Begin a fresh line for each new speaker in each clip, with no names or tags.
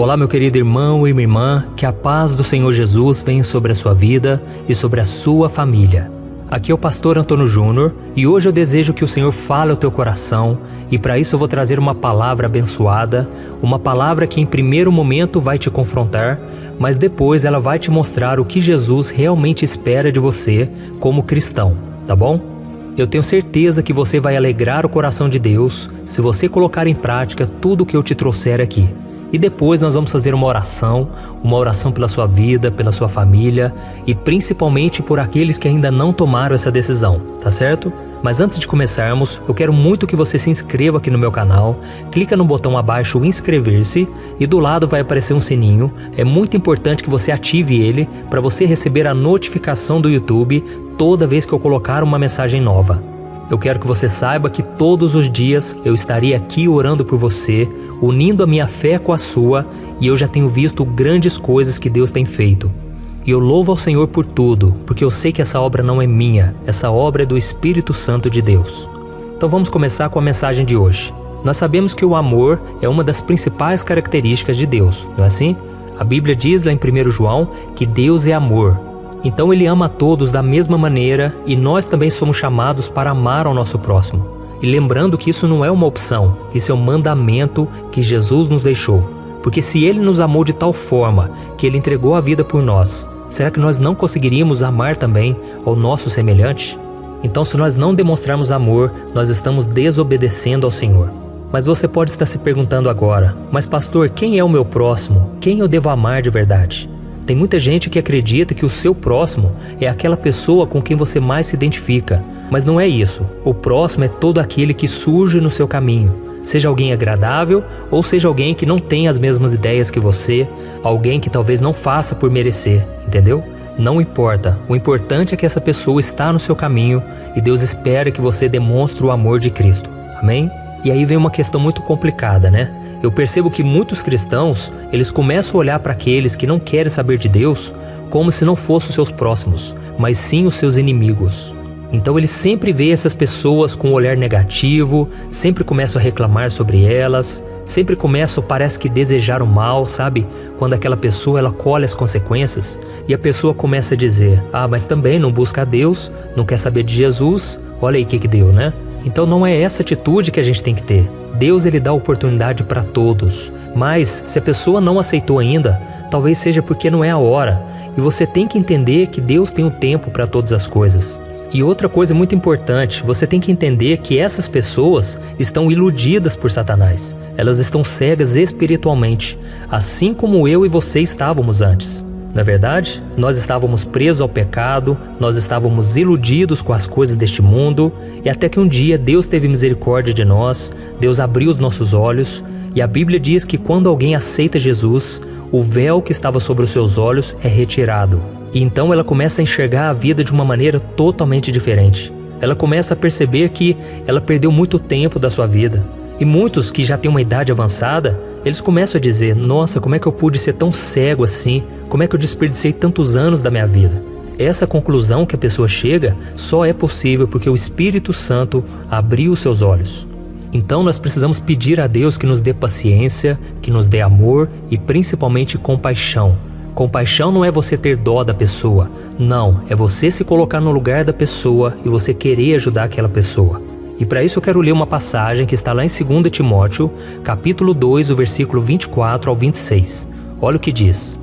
Olá, meu querido irmão e minha irmã, que a paz do Senhor Jesus venha sobre a sua vida e sobre a sua família. Aqui é o pastor Antônio Júnior e hoje eu desejo que o Senhor fale ao teu coração e para isso eu vou trazer uma palavra abençoada, uma palavra que em primeiro momento vai te confrontar, mas depois ela vai te mostrar o que Jesus realmente espera de você como cristão, tá bom? Eu tenho certeza que você vai alegrar o coração de Deus se você colocar em prática tudo o que eu te trouxer aqui. E depois nós vamos fazer uma oração pela sua vida, pela sua família e principalmente por aqueles que ainda não tomaram essa decisão, tá certo? Mas antes de começarmos, eu quero muito que você se inscreva aqui no meu canal, clica no botão abaixo inscrever-se e do lado vai aparecer um sininho. É muito importante que você ative ele para você receber a notificação do YouTube toda vez que eu colocar uma mensagem nova. Eu quero que você saiba que todos os dias eu estarei aqui orando por você, unindo a minha fé com a sua, e eu já tenho visto grandes coisas que Deus tem feito. E eu louvo ao Senhor por tudo, porque eu sei que essa obra não é minha, essa obra é do Espírito Santo de Deus. Então vamos começar com a mensagem de hoje. Nós sabemos que o amor é uma das principais características de Deus, não é assim? A Bíblia diz lá em 1 João que Deus é amor. Então Ele ama a todos da mesma maneira e nós também somos chamados para amar ao nosso próximo. E lembrando que isso não é uma opção, isso é um mandamento que Jesus nos deixou. Porque se Ele nos amou de tal forma que Ele entregou a vida por nós, será que nós não conseguiríamos amar também ao nosso semelhante? Então se nós não demonstrarmos amor, nós estamos desobedecendo ao Senhor. Mas você pode estar se perguntando agora, mas pastor, quem é o meu próximo? Quem eu devo amar de verdade? Tem muita gente que acredita que o seu próximo é aquela pessoa com quem você mais se identifica. Mas não é isso. O próximo é todo aquele que surge no seu caminho. Seja alguém agradável ou seja alguém que não tem as mesmas ideias que você, alguém que talvez não faça por merecer, entendeu? Não importa. O importante é que essa pessoa está no seu caminho e Deus espera que você demonstre o amor de Cristo. Amém? E aí vem uma questão muito complicada, né? Eu percebo que muitos cristãos, eles começam a olhar para aqueles que não querem saber de Deus como se não fossem os seus próximos, mas sim os seus inimigos. Então eles sempre veem essas pessoas com um olhar negativo, sempre começam a reclamar sobre elas, sempre começam, parece que desejar o mal, sabe? Quando aquela pessoa, ela colhe as consequências e a pessoa começa a dizer, mas também não busca a Deus, não quer saber de Jesus, olha aí o que deu, né? Então não é essa atitude que a gente tem que ter. Deus ele dá oportunidade para todos, mas se a pessoa não aceitou ainda, talvez seja porque não é a hora. E você tem que entender que Deus tem um tempo para todas as coisas. E outra coisa muito importante, você tem que entender que essas pessoas estão iludidas por Satanás. Elas estão cegas espiritualmente, assim como eu e você estávamos antes. Na verdade, nós estávamos presos ao pecado, nós estávamos iludidos com as coisas deste mundo e até que um dia Deus teve misericórdia de nós, Deus abriu os nossos olhos e a Bíblia diz que quando alguém aceita Jesus, o véu que estava sobre os seus olhos é retirado. E então ela começa a enxergar a vida de uma maneira totalmente diferente. Ela começa a perceber que ela perdeu muito tempo da sua vida. E muitos que já têm uma idade avançada, eles começam a dizer, nossa, como é que eu pude ser tão cego assim? Como é que eu desperdicei tantos anos da minha vida? Essa conclusão que a pessoa chega só é possível porque o Espírito Santo abriu os seus olhos. Então nós precisamos pedir a Deus que nos dê paciência, que nos dê amor e principalmente compaixão. Compaixão não é você ter dó da pessoa, não, é você se colocar no lugar da pessoa e você querer ajudar aquela pessoa. E para isso eu quero ler uma passagem que está lá em 2 Timóteo, capítulo 2, o versículo 24 ao 26. Olha o que diz.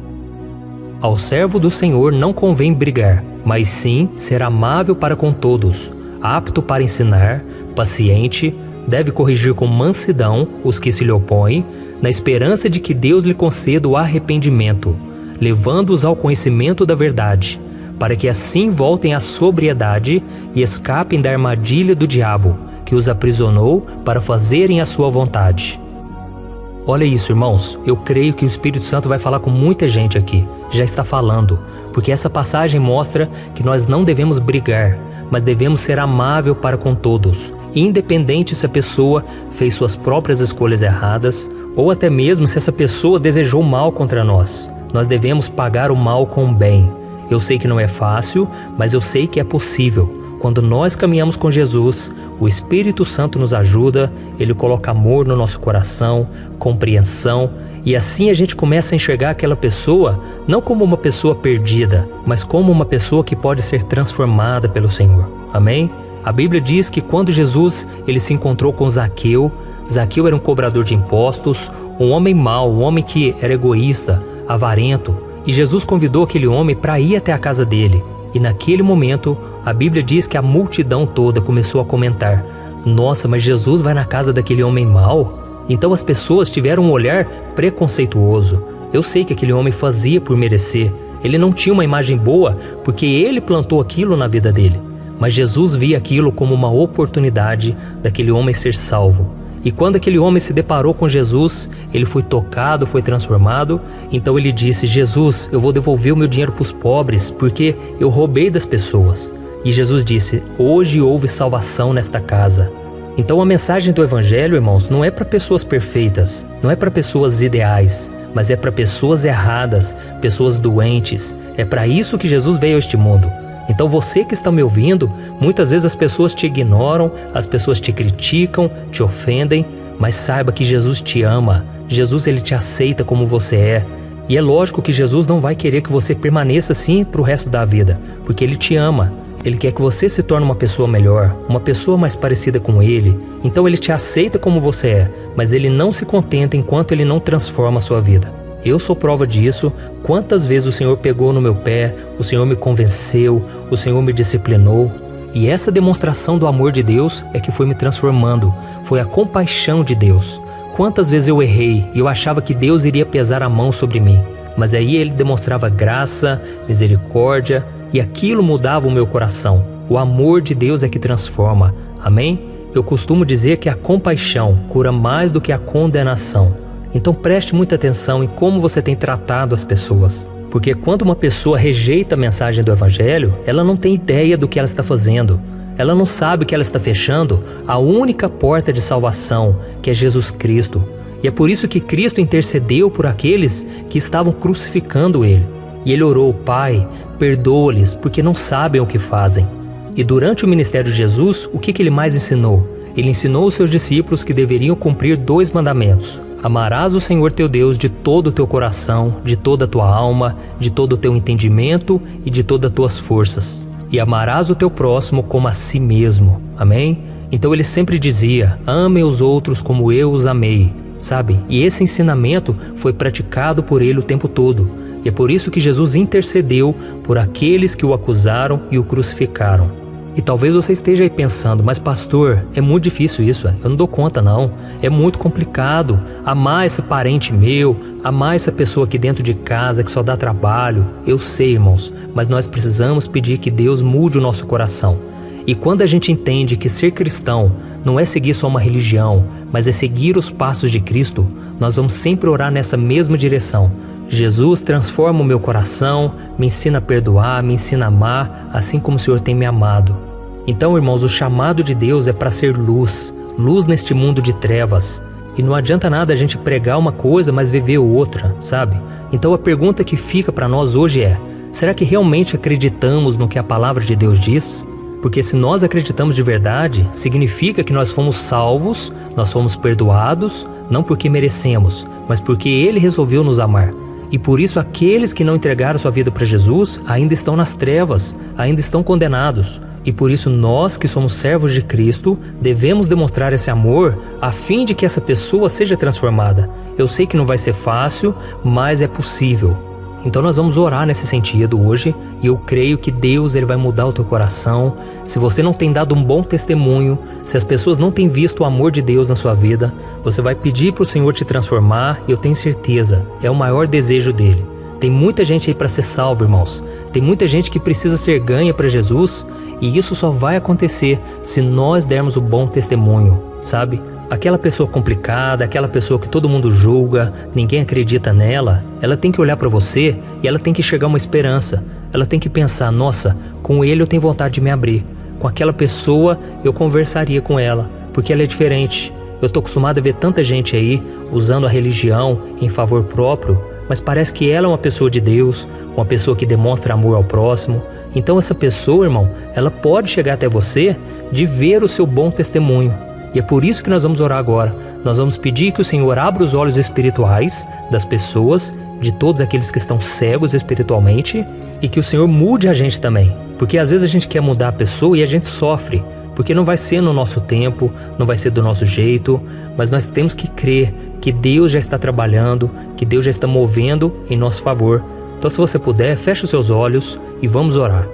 Ao servo do Senhor não convém brigar, mas sim ser amável para com todos, apto para ensinar, paciente, deve corrigir com mansidão os que se lhe opõem, na esperança de que Deus lhe conceda o arrependimento, levando-os ao conhecimento da verdade, para que assim voltem à sobriedade e escapem da armadilha do diabo, que os aprisionou para fazerem a sua vontade. Olha isso, irmãos, eu creio que o Espírito Santo vai falar com muita gente aqui, já está falando, porque essa passagem mostra que nós não devemos brigar, mas devemos ser amável para com todos, independente se a pessoa fez suas próprias escolhas erradas, ou até mesmo se essa pessoa desejou mal contra nós. Nós devemos pagar o mal com o bem. Eu sei que não é fácil, mas eu sei que é possível. Quando nós caminhamos com Jesus, o Espírito Santo nos ajuda, Ele coloca amor no nosso coração, compreensão E assim a gente começa a enxergar aquela pessoa não como uma pessoa perdida, mas como uma pessoa que pode ser transformada pelo Senhor. Amém? A Bíblia diz que quando Jesus ele se encontrou com Zaqueu, Zaqueu era um cobrador de impostos, um homem mau, um homem que era egoísta, avarento, e Jesus convidou aquele homem para ir até a casa dele. E naquele momento, a Bíblia diz que a multidão toda começou a comentar: nossa, mas Jesus vai na casa daquele homem mau? Então as pessoas tiveram um olhar preconceituoso. Eu sei que aquele homem fazia por merecer. Ele não tinha uma imagem boa porque ele plantou aquilo na vida dele. Mas Jesus via aquilo como uma oportunidade daquele homem ser salvo. E quando aquele homem se deparou com Jesus, ele foi tocado, foi transformado. Então ele disse: Jesus, eu vou devolver o meu dinheiro para os pobres porque eu roubei das pessoas. E Jesus disse: hoje houve salvação nesta casa. Então a mensagem do Evangelho, irmãos, não é para pessoas perfeitas, não é para pessoas ideais, mas é para pessoas erradas, pessoas doentes. É para isso que Jesus veio a este mundo. Então você que está me ouvindo, muitas vezes as pessoas te ignoram, as pessoas te criticam, te ofendem, mas saiba que Jesus te ama. Jesus ele te aceita como você é. E é lógico que Jesus não vai querer que você permaneça assim para o resto da vida, porque Ele te ama. Ele quer que você se torne uma pessoa melhor, uma pessoa mais parecida com Ele. Então Ele te aceita como você é, mas Ele não se contenta enquanto Ele não transforma a sua vida. Eu sou prova disso. Quantas vezes o Senhor pegou no meu pé, o Senhor me convenceu, o Senhor me disciplinou. E essa demonstração do amor de Deus é que foi me transformando. Foi a compaixão de Deus. Quantas vezes eu errei e eu achava que Deus iria pesar a mão sobre mim. Mas aí Ele demonstrava graça, misericórdia, e aquilo mudava o meu coração. O amor de Deus é que transforma. Amém? Eu costumo dizer que a compaixão cura mais do que a condenação. Então preste muita atenção em como você tem tratado as pessoas. Porque quando uma pessoa rejeita a mensagem do Evangelho, ela não tem ideia do que ela está fazendo. Ela não sabe que ela está fechando a única porta de salvação, que é Jesus Cristo. E é por isso que Cristo intercedeu por aqueles que estavam crucificando Ele. E Ele orou: Pai, perdoa-lhes, porque não sabem o que fazem. E durante o ministério de Jesus, o que Ele mais ensinou? Ele ensinou os seus discípulos que deveriam cumprir 2 mandamentos. Amarás o Senhor teu Deus de todo o teu coração, de toda a tua alma, de todo o teu entendimento e de todas as tuas forças. E amarás o teu próximo como a si mesmo. Amém? Então Ele sempre dizia: ame os outros como eu os amei. Sabe? E esse ensinamento foi praticado por Ele o tempo todo. E é por isso que Jesus intercedeu por aqueles que o acusaram e o crucificaram. E talvez você esteja aí pensando: mas pastor, é muito difícil isso, eu não dou conta não. É muito complicado amar esse parente meu, amar essa pessoa aqui dentro de casa que só dá trabalho. Eu sei, irmãos, mas nós precisamos pedir que Deus mude o nosso coração. E quando a gente entende que ser cristão não é seguir só uma religião, mas é seguir os passos de Cristo, nós vamos sempre orar nessa mesma direção. Jesus, transforma o meu coração, me ensina a perdoar, me ensina a amar, assim como o Senhor tem me amado. Então, irmãos, o chamado de Deus é para ser luz, luz neste mundo de trevas. E não adianta nada a gente pregar uma coisa, mas viver outra, sabe? Então a pergunta que fica para nós hoje é: será que realmente acreditamos no que a palavra de Deus diz? Porque se nós acreditamos de verdade, significa que nós fomos salvos, nós fomos perdoados, não porque merecemos, mas porque Ele resolveu nos amar. E por isso aqueles que não entregaram sua vida para Jesus ainda estão nas trevas, ainda estão condenados. E por isso nós que somos servos de Cristo devemos demonstrar esse amor a fim de que essa pessoa seja transformada. Eu sei que não vai ser fácil, mas é possível. Então nós vamos orar nesse sentido hoje, e eu creio que Deus ele vai mudar o teu coração. Se você não tem dado um bom testemunho, se as pessoas não têm visto o amor de Deus na sua vida, você vai pedir para o Senhor te transformar, e eu tenho certeza, é o maior desejo dele. Tem muita gente aí para ser salva, irmãos. Tem muita gente que precisa ser ganha para Jesus, e isso só vai acontecer se nós dermos o bom testemunho, sabe? Aquela pessoa complicada, aquela pessoa que todo mundo julga, ninguém acredita nela, ela tem que olhar para você e ela tem que enxergar uma esperança. Ela tem que pensar: nossa, com ele eu tenho vontade de me abrir. Com aquela pessoa eu conversaria com ela, porque ela é diferente. Eu tô acostumado a ver tanta gente aí usando a religião em favor próprio, mas parece que ela é uma pessoa de Deus, uma pessoa que demonstra amor ao próximo. Então essa pessoa, irmão, ela pode chegar até você de ver o seu bom testemunho. E é por isso que nós vamos orar agora. Nós vamos pedir que o Senhor abra os olhos espirituais das pessoas, de todos aqueles que estão cegos espiritualmente, e que o Senhor mude a gente também. Porque às vezes a gente quer mudar a pessoa e a gente sofre, porque não vai ser no nosso tempo, não vai ser do nosso jeito, mas nós temos que crer que Deus já está trabalhando, que Deus já está movendo em nosso favor. Então, se você puder, feche os seus olhos e vamos orar.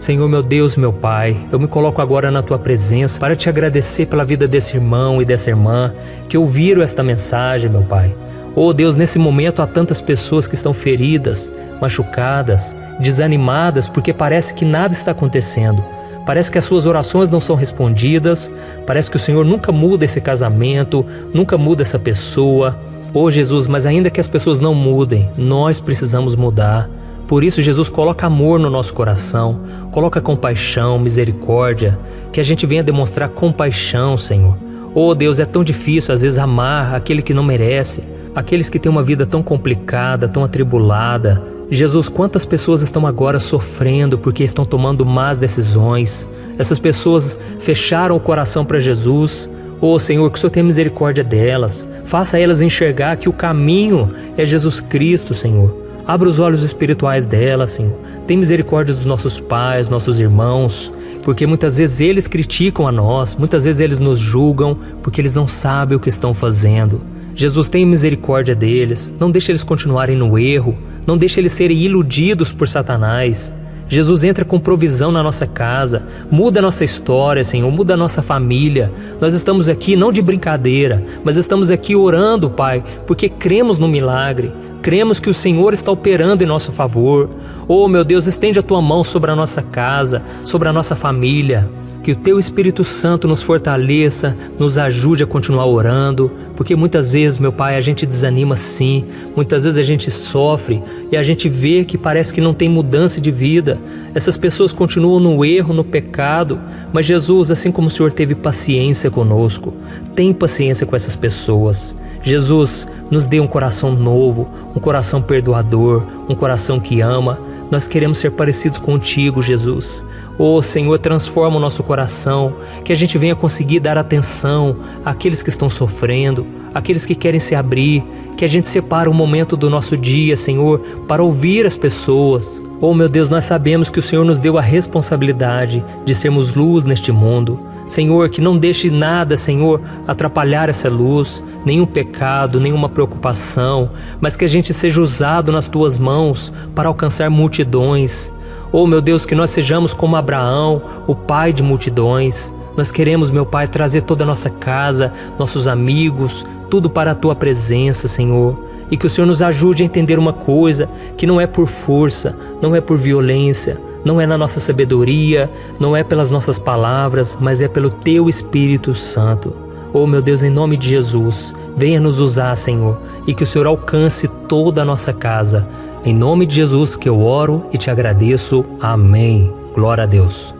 Senhor, meu Deus, meu Pai, eu me coloco agora na Tua presença para Te agradecer pela vida desse irmão e dessa irmã que ouviram esta mensagem, meu Pai. Oh Deus, nesse momento há tantas pessoas que estão feridas, machucadas, desanimadas, porque parece que nada está acontecendo. Parece que as suas orações não são respondidas, parece que o Senhor nunca muda esse casamento, nunca muda essa pessoa. Oh Jesus, mas ainda que as pessoas não mudem, nós precisamos mudar. Por isso, Jesus, coloca amor no nosso coração, coloca compaixão, misericórdia, que a gente venha demonstrar compaixão, Senhor. Oh Deus, é tão difícil às vezes amar aquele que não merece, aqueles que têm uma vida tão complicada, tão atribulada. Jesus, quantas pessoas estão agora sofrendo porque estão tomando más decisões? Essas pessoas fecharam o coração para Jesus. Oh Senhor, que o Senhor tenha misericórdia delas. Faça elas enxergar que o caminho é Jesus Cristo, Senhor. Abra os olhos espirituais delas, Senhor. Tem misericórdia dos nossos pais, nossos irmãos, porque muitas vezes eles criticam a nós, muitas vezes eles nos julgam porque eles não sabem o que estão fazendo. Jesus, tenha misericórdia deles. Não deixe eles continuarem no erro. Não deixe eles serem iludidos por Satanás. Jesus, entra com provisão na nossa casa, muda a nossa história, Senhor, muda a nossa família. Nós estamos aqui não de brincadeira, mas estamos aqui orando, Pai, porque cremos no milagre, cremos que o Senhor está operando em nosso favor. Oh, meu Deus, estende a Tua mão sobre a nossa casa, sobre a nossa família. Que o Teu Espírito Santo nos fortaleça, nos ajude a continuar orando, porque muitas vezes, meu Pai, a gente desanima sim, muitas vezes a gente sofre e a gente vê que parece que não tem mudança de vida. Essas pessoas continuam no erro, no pecado, mas Jesus, assim como o Senhor teve paciência conosco, tem paciência com essas pessoas. Jesus, nos dê um coração novo, um coração perdoador, um coração que ama. Nós queremos ser parecidos contigo, Jesus. Oh, Senhor, transforma o nosso coração, que a gente venha conseguir dar atenção àqueles que estão sofrendo, àqueles que querem se abrir, que a gente separe um momento do nosso dia, Senhor, para ouvir as pessoas. Oh, meu Deus, nós sabemos que o Senhor nos deu a responsabilidade de sermos luz neste mundo. Senhor, que não deixe nada, Senhor, atrapalhar essa luz, nenhum pecado, nenhuma preocupação, mas que a gente seja usado nas Tuas mãos para alcançar multidões. Oh, meu Deus, que nós sejamos como Abraão, o pai de multidões. Nós queremos, meu Pai, trazer toda a nossa casa, nossos amigos, tudo para a Tua presença, Senhor. E que o Senhor nos ajude a entender uma coisa, que não é por força, não é por violência, não é na nossa sabedoria, não é pelas nossas palavras, mas é pelo Teu Espírito Santo. Oh, meu Deus, em nome de Jesus, venha nos usar, Senhor, e que o Senhor alcance toda a nossa casa. Em nome de Jesus que eu oro e Te agradeço. Amém. Glória a Deus.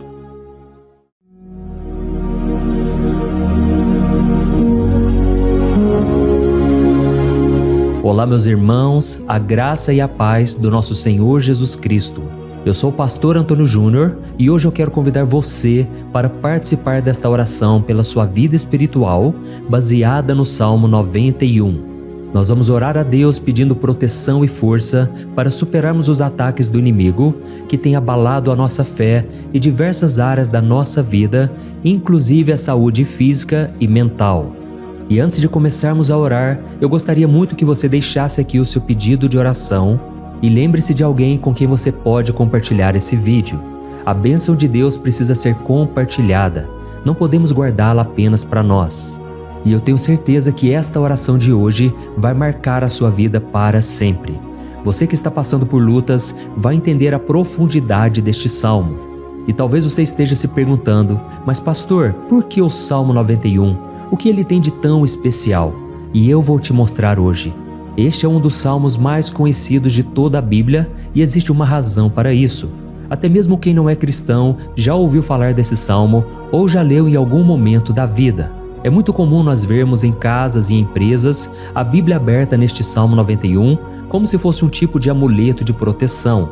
Olá, meus irmãos, a graça e a paz do nosso Senhor Jesus Cristo. Eu sou o pastor Antônio Júnior e hoje eu quero convidar você para participar desta oração pela sua vida espiritual, baseada no Salmo 91. Nós vamos orar a Deus pedindo proteção e força para superarmos os ataques do inimigo que tem abalado a nossa fé e diversas áreas da nossa vida, inclusive a saúde física e mental. E antes de começarmos a orar, eu gostaria muito que você deixasse aqui o seu pedido de oração e lembre-se de alguém com quem você pode compartilhar esse vídeo. A bênção de Deus precisa ser compartilhada, não podemos guardá-la apenas para nós. E eu tenho certeza que esta oração de hoje vai marcar a sua vida para sempre. Você que está passando por lutas vai entender a profundidade deste salmo. E talvez você esteja se perguntando, mas pastor, por que o Salmo 91? O que ele tem de tão especial? E eu vou te mostrar hoje. Este é um dos salmos mais conhecidos de toda a Bíblia e existe uma razão para isso. Até mesmo quem não é cristão já ouviu falar desse salmo ou já leu em algum momento da vida. É muito comum nós vermos em casas e empresas a Bíblia aberta neste Salmo 91 como se fosse um tipo de amuleto de proteção.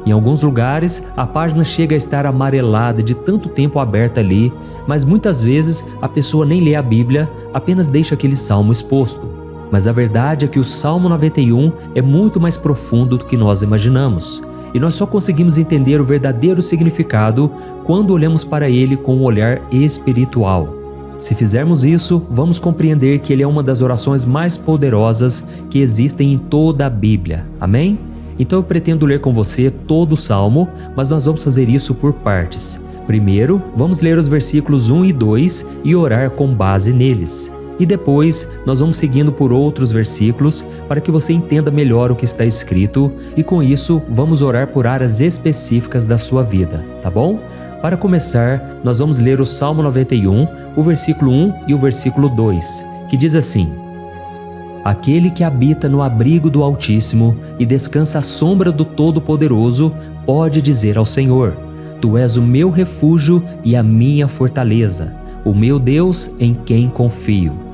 Em alguns lugares, a página chega a estar amarelada de tanto tempo aberta ali, mas muitas vezes a pessoa nem lê a Bíblia, apenas deixa aquele salmo exposto. Mas a verdade é que o Salmo 91 é muito mais profundo do que nós imaginamos. E nós só conseguimos entender o verdadeiro significado quando olhamos para ele com um olhar espiritual. Se fizermos isso, vamos compreender que ele é uma das orações mais poderosas que existem em toda a Bíblia. Amém? Então eu pretendo ler com você todo o Salmo, mas nós vamos fazer isso por partes. Primeiro, vamos ler os versículos 1 e 2 e orar com base neles. E depois, nós vamos seguindo por outros versículos para que você entenda melhor o que está escrito e com isso, vamos orar por áreas específicas da sua vida, tá bom? Para começar, nós vamos ler o Salmo 91, o versículo 1 e o versículo 2, que diz assim: Aquele que habita no abrigo do Altíssimo e descansa à sombra do Todo-Poderoso pode dizer ao Senhor: Tu és o meu refúgio e a minha fortaleza, o meu Deus em quem confio.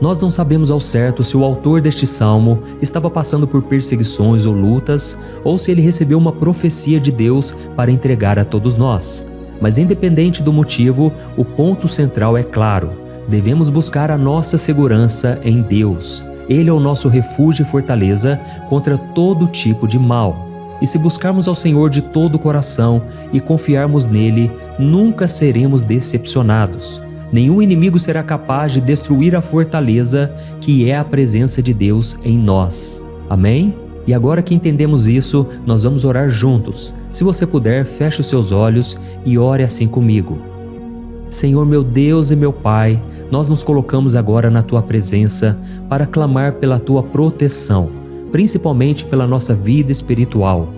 Nós não sabemos ao certo se o autor deste salmo estava passando por perseguições ou lutas, ou se ele recebeu uma profecia de Deus para entregar a todos nós. Mas independente do motivo, o ponto central é claro: devemos buscar a nossa segurança em Deus. Ele é o nosso refúgio e fortaleza contra todo tipo de mal. E se buscarmos ao Senhor de todo o coração e confiarmos nele, nunca seremos decepcionados. Nenhum inimigo será capaz de destruir a fortaleza que é a presença de Deus em nós. Amém? E agora que entendemos isso, nós vamos orar juntos. Se você puder, feche os seus olhos e ore assim comigo. Senhor meu Deus e meu Pai, nós nos colocamos agora na Tua presença para clamar pela Tua proteção, principalmente pela nossa vida espiritual.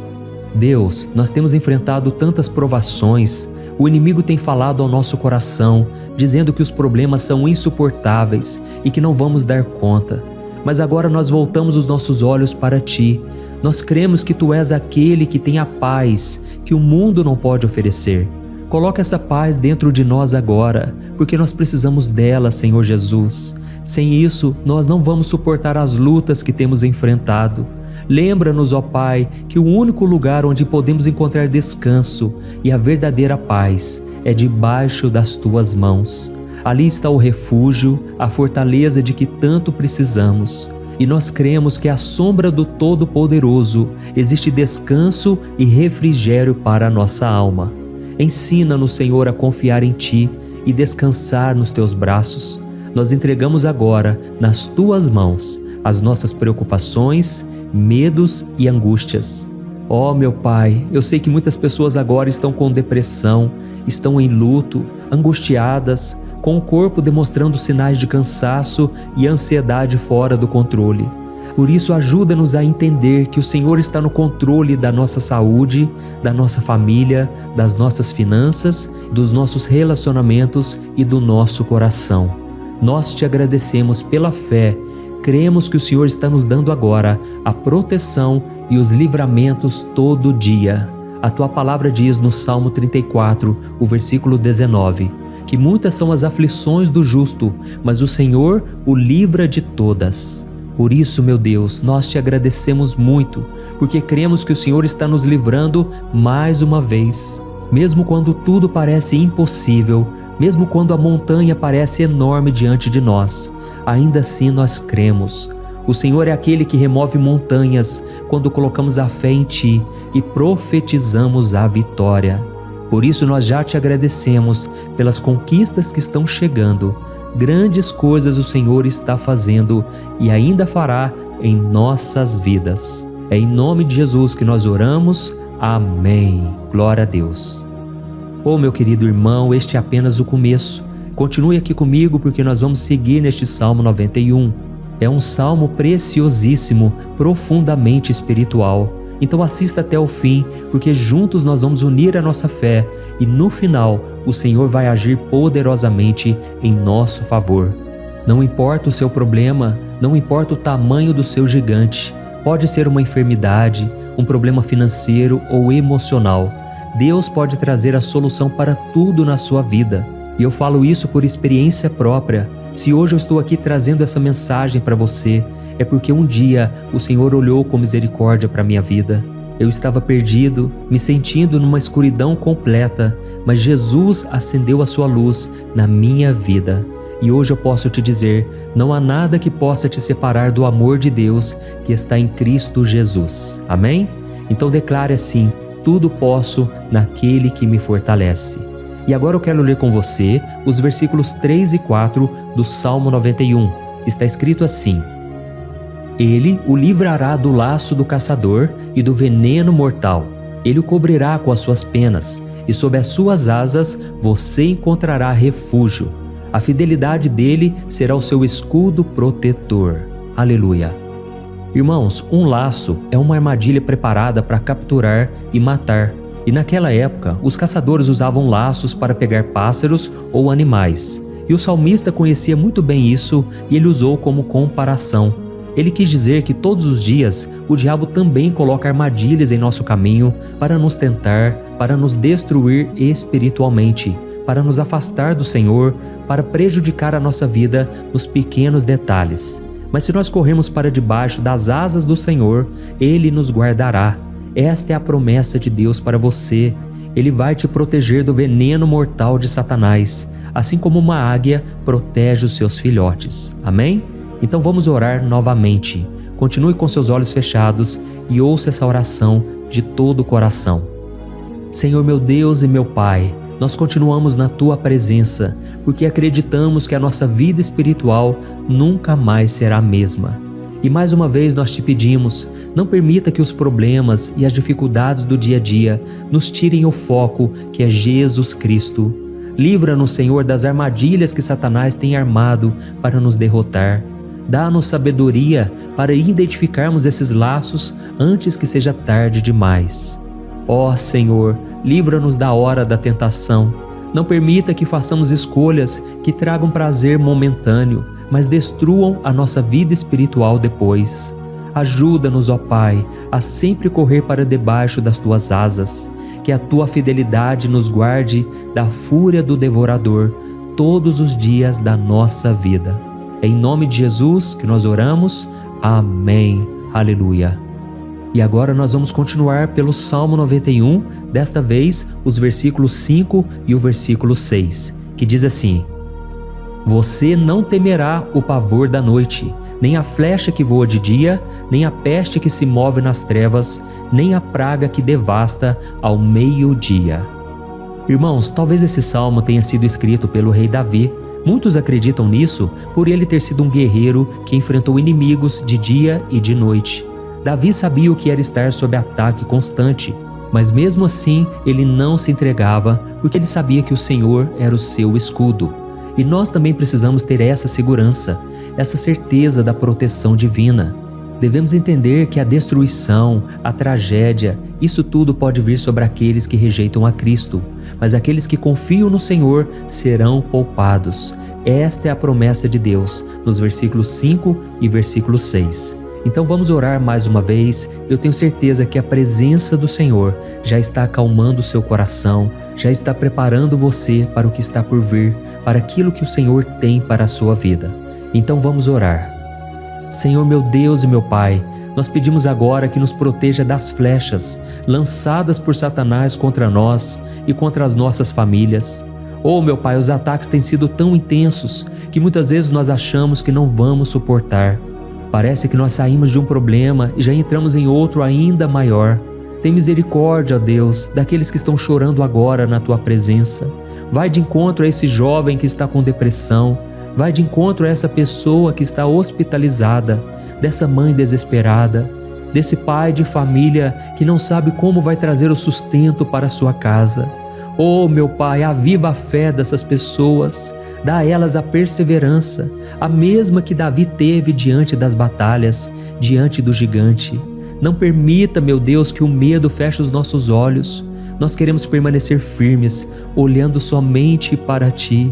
Deus, nós temos enfrentado tantas provações, o inimigo tem falado ao nosso coração, dizendo que os problemas são insuportáveis e que não vamos dar conta. Mas agora nós voltamos os nossos olhos para Ti. Nós cremos que Tu és aquele que tem a paz que o mundo não pode oferecer. Coloca essa paz dentro de nós agora, porque nós precisamos dela, Senhor Jesus. Sem isso, nós não vamos suportar as lutas que temos enfrentado. Lembra-nos, ó Pai, que o único lugar onde podemos encontrar descanso e a verdadeira paz é debaixo das Tuas mãos. Ali está o refúgio, a fortaleza de que tanto precisamos. E nós cremos que à sombra do Todo-Poderoso existe descanso e refrigério para a nossa alma. Ensina-nos, Senhor, a confiar em Ti e descansar nos Teus braços. Nós entregamos agora, nas Tuas mãos, as nossas preocupações, medos e angústias. Ó meu Pai, eu sei que muitas pessoas agora estão com depressão, estão em luto, angustiadas, com o corpo demonstrando sinais de cansaço e ansiedade fora do controle. Por isso, ajuda-nos a entender que o Senhor está no controle da nossa saúde, da nossa família, das nossas finanças, dos nossos relacionamentos e do nosso coração. Nós Te agradecemos pela fé. Cremos que o Senhor está nos dando agora a proteção e os livramentos todo dia. A Tua palavra diz no Salmo 34, o versículo 19, que muitas são as aflições do justo, mas o Senhor o livra de todas. Por isso, meu Deus, nós Te agradecemos muito, porque cremos que o Senhor está nos livrando mais uma vez. Mesmo quando tudo parece impossível, mesmo quando a montanha parece enorme diante de nós, ainda assim nós cremos. O Senhor é aquele que remove montanhas quando colocamos a fé em Ti e profetizamos a vitória. Por isso nós já Te agradecemos pelas conquistas que estão chegando. Grandes coisas o Senhor está fazendo e ainda fará em nossas vidas. É em nome de Jesus que nós oramos. Amém. Glória a Deus. Oh, meu querido irmão, este é apenas o começo. Continue aqui comigo porque nós vamos seguir neste Salmo 91. É um salmo preciosíssimo, profundamente espiritual. Então assista até o fim, porque juntos nós vamos unir a nossa fé e no final o Senhor vai agir poderosamente em nosso favor. Não importa o seu problema, não importa o tamanho do seu gigante, pode ser uma enfermidade, um problema financeiro ou emocional. Deus pode trazer a solução para tudo na sua vida. E eu falo isso por experiência própria. Se hoje eu estou aqui trazendo essa mensagem para você, é porque um dia o Senhor olhou com misericórdia para a minha vida. Eu estava perdido, me sentindo numa escuridão completa, mas Jesus acendeu a sua luz na minha vida. E hoje eu posso te dizer, não há nada que possa te separar do amor de Deus que está em Cristo Jesus. Amém? Então declare assim: tudo posso naquele que me fortalece. E agora eu quero ler com você os versículos 3 e 4 do Salmo 91. Está escrito assim: Ele o livrará do laço do caçador e do veneno mortal. Ele o cobrirá com as suas penas, e sob as suas asas você encontrará refúgio. A fidelidade dele será o seu escudo protetor. Aleluia. Irmãos, um laço é uma armadilha preparada para capturar e matar. E naquela época, os caçadores usavam laços para pegar pássaros ou animais. E o salmista conhecia muito bem isso e ele usou como comparação. Ele quis dizer que todos os dias o diabo também coloca armadilhas em nosso caminho para nos tentar, para nos destruir espiritualmente, para nos afastar do Senhor, para prejudicar a nossa vida nos pequenos detalhes. Mas se nós corrermos para debaixo das asas do Senhor, Ele nos guardará. Esta é a promessa de Deus para você. Ele vai te proteger do veneno mortal de Satanás, assim como uma águia protege os seus filhotes. Amém? Então vamos orar novamente. Continue com seus olhos fechados e ouça essa oração de todo o coração. Senhor meu Deus e meu Pai, nós continuamos na Tua presença, porque acreditamos que a nossa vida espiritual nunca mais será a mesma. E mais uma vez nós te pedimos, não permita que os problemas e as dificuldades do dia a dia nos tirem o foco que é Jesus Cristo. Livra-nos, Senhor, das armadilhas que Satanás tem armado para nos derrotar. Dá-nos sabedoria para identificarmos esses laços antes que seja tarde demais. Ó Senhor, livra-nos da hora da tentação. Não permita que façamos escolhas que tragam prazer momentâneo, mas destruam a nossa vida espiritual depois. Ajuda-nos, ó Pai, a sempre correr para debaixo das Tuas asas. Que a Tua fidelidade nos guarde da fúria do devorador todos os dias da nossa vida. É em nome de Jesus que nós oramos. Amém. Aleluia. E agora nós vamos continuar pelo Salmo 91, desta vez os versículos 5 e o versículo 6, que diz assim: Você não temerá o pavor da noite, nem a flecha que voa de dia, nem a peste que se move nas trevas, nem a praga que devasta ao meio-dia. Irmãos, talvez esse salmo tenha sido escrito pelo rei Davi. Muitos acreditam nisso por ele ter sido um guerreiro que enfrentou inimigos de dia e de noite. Davi sabia o que era estar sob ataque constante, mas mesmo assim ele não se entregava porque ele sabia que o Senhor era o seu escudo. E nós também precisamos ter essa segurança, essa certeza da proteção divina. Devemos entender que a destruição, a tragédia, isso tudo pode vir sobre aqueles que rejeitam a Cristo, mas aqueles que confiam no Senhor serão poupados. Esta é a promessa de Deus, nos versículos 5 e versículo 6. Então vamos orar mais uma vez. Eu tenho certeza que a presença do Senhor já está acalmando o seu coração, já está preparando você para o que está por vir, para aquilo que o Senhor tem para a sua vida. Então vamos orar. Senhor meu Deus e meu Pai, nós pedimos agora que nos proteja das flechas lançadas por Satanás contra nós e contra as nossas famílias. Oh meu Pai, os ataques têm sido tão intensos que muitas vezes nós achamos que não vamos suportar. Parece que nós saímos de um problema e já entramos em outro ainda maior. Tem misericórdia, ó Deus, daqueles que estão chorando agora na Tua presença. Vai de encontro a esse jovem que está com depressão. Vai de encontro a essa pessoa que está hospitalizada, dessa mãe desesperada, desse pai de família que não sabe como vai trazer o sustento para a sua casa. Oh, meu Pai, aviva a fé dessas pessoas. Dá a elas a perseverança, a mesma que Davi teve diante das batalhas, diante do gigante. Não permita, meu Deus, que o medo feche os nossos olhos. Nós queremos permanecer firmes, olhando somente para Ti.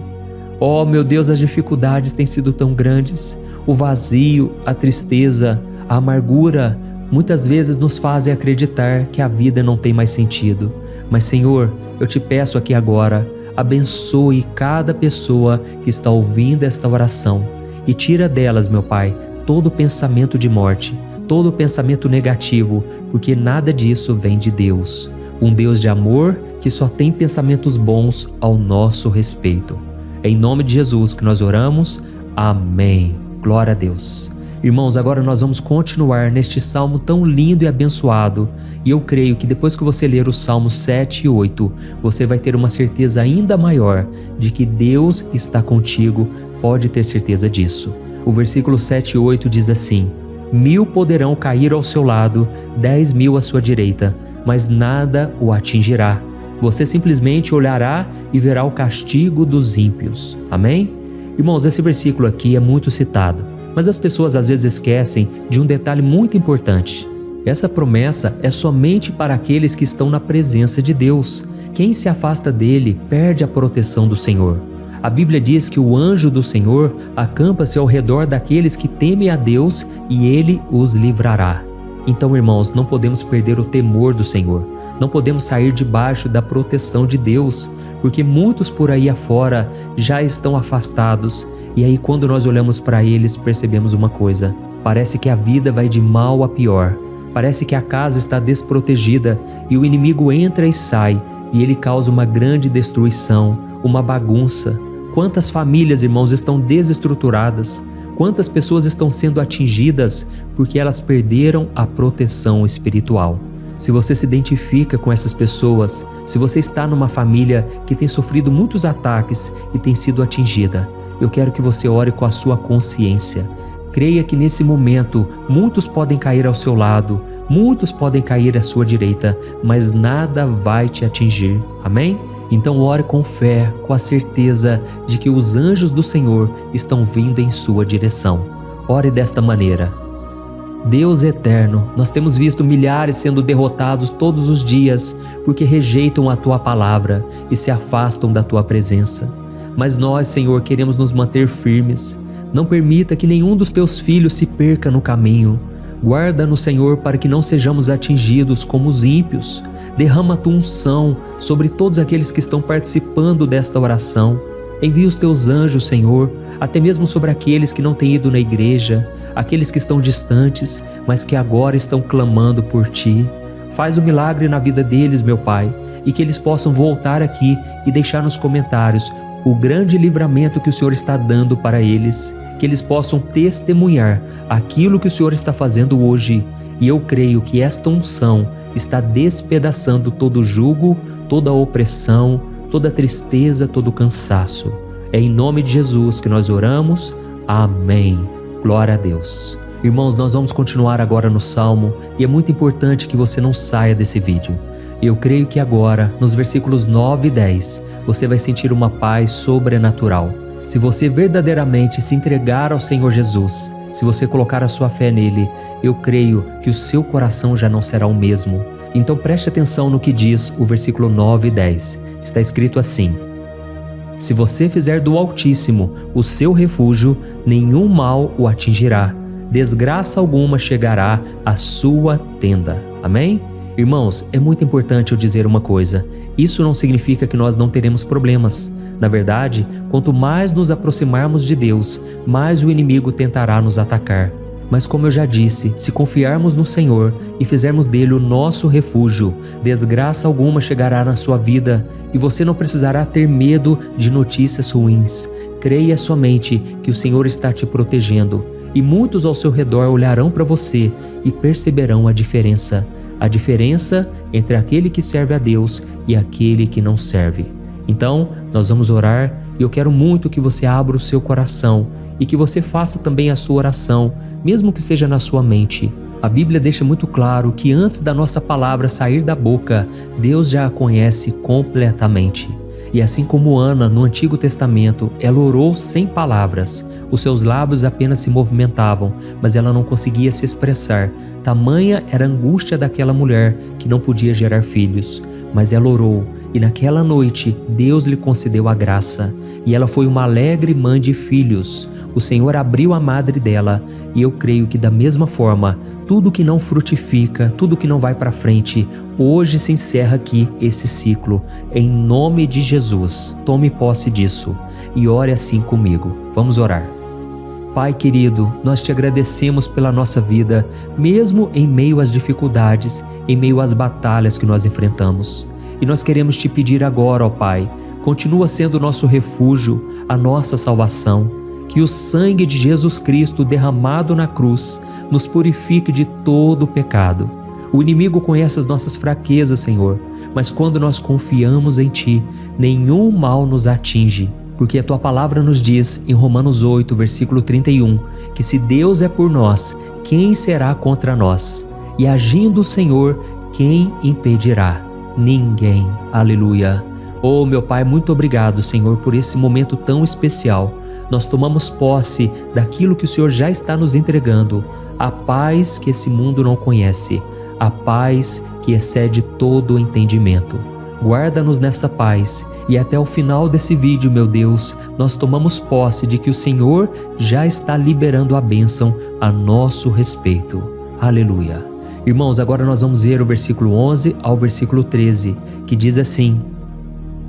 Oh, meu Deus, as dificuldades têm sido tão grandes. O vazio, a tristeza, a amargura, muitas vezes nos fazem acreditar que a vida não tem mais sentido. Mas, Senhor, eu Te peço aqui agora, abençoe cada pessoa que está ouvindo esta oração e tira delas, meu Pai, todo pensamento de morte, todo pensamento negativo, porque nada disso vem de Deus. Um Deus de amor que só tem pensamentos bons ao nosso respeito. É em nome de Jesus que nós oramos. Amém. Glória a Deus. Irmãos, agora nós vamos continuar neste salmo tão lindo e abençoado. E eu creio que depois que você ler os salmos 7 e 8, você vai ter uma certeza ainda maior de que Deus está contigo. Pode ter certeza disso. O versículo 7 e 8 diz assim: 1000 poderão cair ao seu lado, 10.000 à sua direita, mas nada o atingirá. Você simplesmente olhará e verá o castigo dos ímpios. Amém? Irmãos, esse versículo aqui é muito citado, mas as pessoas às vezes esquecem de um detalhe muito importante. Essa promessa é somente para aqueles que estão na presença de Deus. Quem se afasta dele perde a proteção do Senhor. A Bíblia diz que o anjo do Senhor acampa-se ao redor daqueles que temem a Deus e ele os livrará. Então, irmãos, não podemos perder o temor do Senhor. Não podemos sair debaixo da proteção de Deus, porque muitos por aí afora já estão afastados. E aí, quando nós olhamos para eles, percebemos uma coisa: parece que a vida vai de mal a pior. Parece que a casa está desprotegida e o inimigo entra e sai e ele causa uma grande destruição, uma bagunça. Quantas famílias, irmãos, estão desestruturadas? Quantas pessoas estão sendo atingidas porque elas perderam a proteção espiritual? Se você se identifica com essas pessoas, se você está numa família que tem sofrido muitos ataques e tem sido atingida, eu quero que você ore com a sua consciência. Creia que nesse momento muitos podem cair ao seu lado, muitos podem cair à sua direita, mas nada vai te atingir. Amém? Então ore com fé, com a certeza de que os anjos do Senhor estão vindo em sua direção. Ore desta maneira: Deus eterno, nós temos visto milhares sendo derrotados todos os dias porque rejeitam a Tua palavra e se afastam da Tua presença. Mas nós, Senhor, queremos nos manter firmes. Não permita que nenhum dos Teus filhos se perca no caminho. Guarda-nos, Senhor, para que não sejamos atingidos como os ímpios. Derrama a Tua unção sobre todos aqueles que estão participando desta oração. Envia os Teus anjos, Senhor, até mesmo sobre aqueles que não têm ido na igreja, aqueles que estão distantes, mas que agora estão clamando por Ti. Faz o milagre na vida deles, meu Pai, e que eles possam voltar aqui e deixar nos comentários o grande livramento que o Senhor está dando para eles, que eles possam testemunhar aquilo que o Senhor está fazendo hoje. E eu creio que esta unção está despedaçando todo jugo, toda opressão, toda tristeza, todo cansaço. É em nome de Jesus que nós oramos. Amém. Glória a Deus. Irmãos, nós vamos continuar agora no Salmo e é muito importante que você não saia desse vídeo. Eu creio que agora, nos versículos 9 e 10, você vai sentir uma paz sobrenatural. Se você verdadeiramente se entregar ao Senhor Jesus, se você colocar a sua fé nele, eu creio que o seu coração já não será o mesmo. Então preste atenção no que diz o versículo 9 e 10. Está escrito assim: se você fizer do Altíssimo o seu refúgio, nenhum mal o atingirá, desgraça alguma chegará à sua tenda. Amém? Irmãos, é muito importante eu dizer uma coisa: isso não significa que nós não teremos problemas. Na verdade, quanto mais nos aproximarmos de Deus, mais o inimigo tentará nos atacar. Mas como eu já disse, se confiarmos no Senhor e fizermos dele o nosso refúgio, desgraça alguma chegará na sua vida e você não precisará ter medo de notícias ruins. Creia somente que o Senhor está te protegendo e muitos ao seu redor olharão para você e perceberão a diferença entre aquele que serve a Deus e aquele que não serve. Então, nós vamos orar e eu quero muito que você abra o seu coração e que você faça também a sua oração, mesmo que seja na sua mente. A Bíblia deixa muito claro que antes da nossa palavra sair da boca, Deus já a conhece completamente. E assim como Ana, no Antigo Testamento, ela orou sem palavras. Os seus lábios apenas se movimentavam, mas ela não conseguia se expressar. Tamanha era a angústia daquela mulher que não podia gerar filhos. Mas ela orou, e naquela noite Deus lhe concedeu a graça. E ela foi uma alegre mãe de filhos. O Senhor abriu a madre dela, e eu creio que da mesma forma, tudo que não frutifica, tudo que não vai para frente, hoje se encerra aqui esse ciclo. Em nome de Jesus, tome posse disso e ore assim comigo. Vamos orar. Pai querido, nós te agradecemos pela nossa vida, mesmo em meio às dificuldades, em meio às batalhas que nós enfrentamos. E nós queremos te pedir agora, ó Pai, continua sendo o nosso refúgio, a nossa salvação, que o sangue de Jesus Cristo derramado na cruz nos purifique de todo o pecado. O inimigo conhece as nossas fraquezas, Senhor, mas quando nós confiamos em Ti, nenhum mal nos atinge. Porque a Tua palavra nos diz, em Romanos 8, versículo 31, que se Deus é por nós, quem será contra nós? E agindo o Senhor, quem impedirá? Ninguém. Aleluia. Oh, meu Pai, muito obrigado, Senhor, por esse momento tão especial. Nós tomamos posse daquilo que o Senhor já está nos entregando, a paz que esse mundo não conhece, a paz que excede todo o entendimento. Guarda-nos nessa paz e até o final desse vídeo, meu Deus, nós tomamos posse de que o Senhor já está liberando a bênção a nosso respeito. Aleluia. Irmãos, agora nós vamos ver o versículo 11 ao versículo 13, que diz assim: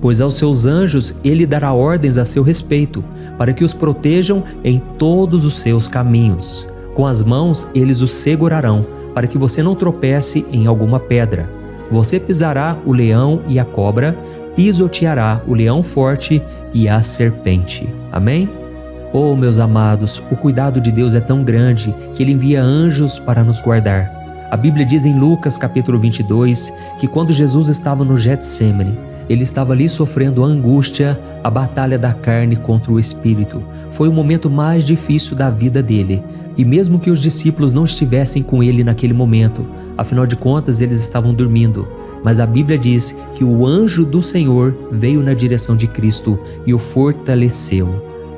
Pois aos seus anjos ele dará ordens a seu respeito, para que os protejam em todos os seus caminhos. Com as mãos eles os segurarão, para que você não tropece em alguma pedra. Você pisará o leão e a cobra, pisoteará o leão forte e a serpente. Amém? Oh, meus amados, o cuidado de Deus é tão grande que Ele envia anjos para nos guardar. A Bíblia diz em Lucas capítulo 22 que quando Jesus estava no Getsêmani, Ele estava ali sofrendo a angústia, a batalha da carne contra o espírito. Foi o momento mais difícil da vida dele. E mesmo que os discípulos não estivessem com ele naquele momento, afinal de contas eles estavam dormindo, mas a Bíblia diz que o anjo do Senhor veio na direção de Cristo e o fortaleceu.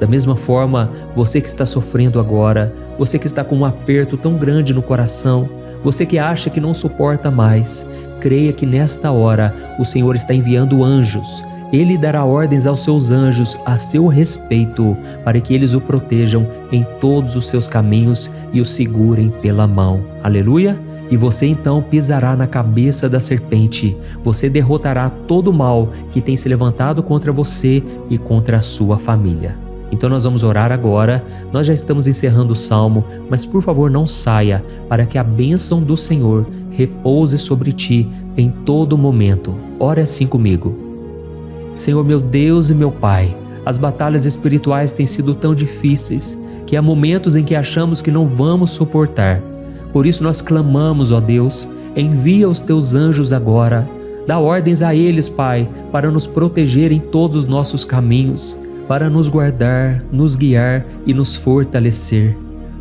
Da mesma forma, você que está sofrendo agora, você que está com um aperto tão grande no coração, você que acha que não suporta mais, creia que nesta hora o Senhor está enviando anjos. Ele dará ordens aos seus anjos a seu respeito, para que eles o protejam em todos os seus caminhos e o segurem pela mão. Aleluia! E você então pisará na cabeça da serpente. Você derrotará todo o mal que tem se levantado contra você e contra a sua família. Então nós vamos orar agora. Nós já estamos encerrando o salmo, mas por favor não saia, para que a bênção do Senhor repouse sobre ti em todo momento. Ore assim comigo. Senhor, meu Deus e meu Pai, as batalhas espirituais têm sido tão difíceis que há momentos em que achamos que não vamos suportar. Por isso nós clamamos, ó Deus, envia os teus anjos agora, dá ordens a eles, Pai, para nos proteger em todos os nossos caminhos, para nos guardar, nos guiar e nos fortalecer.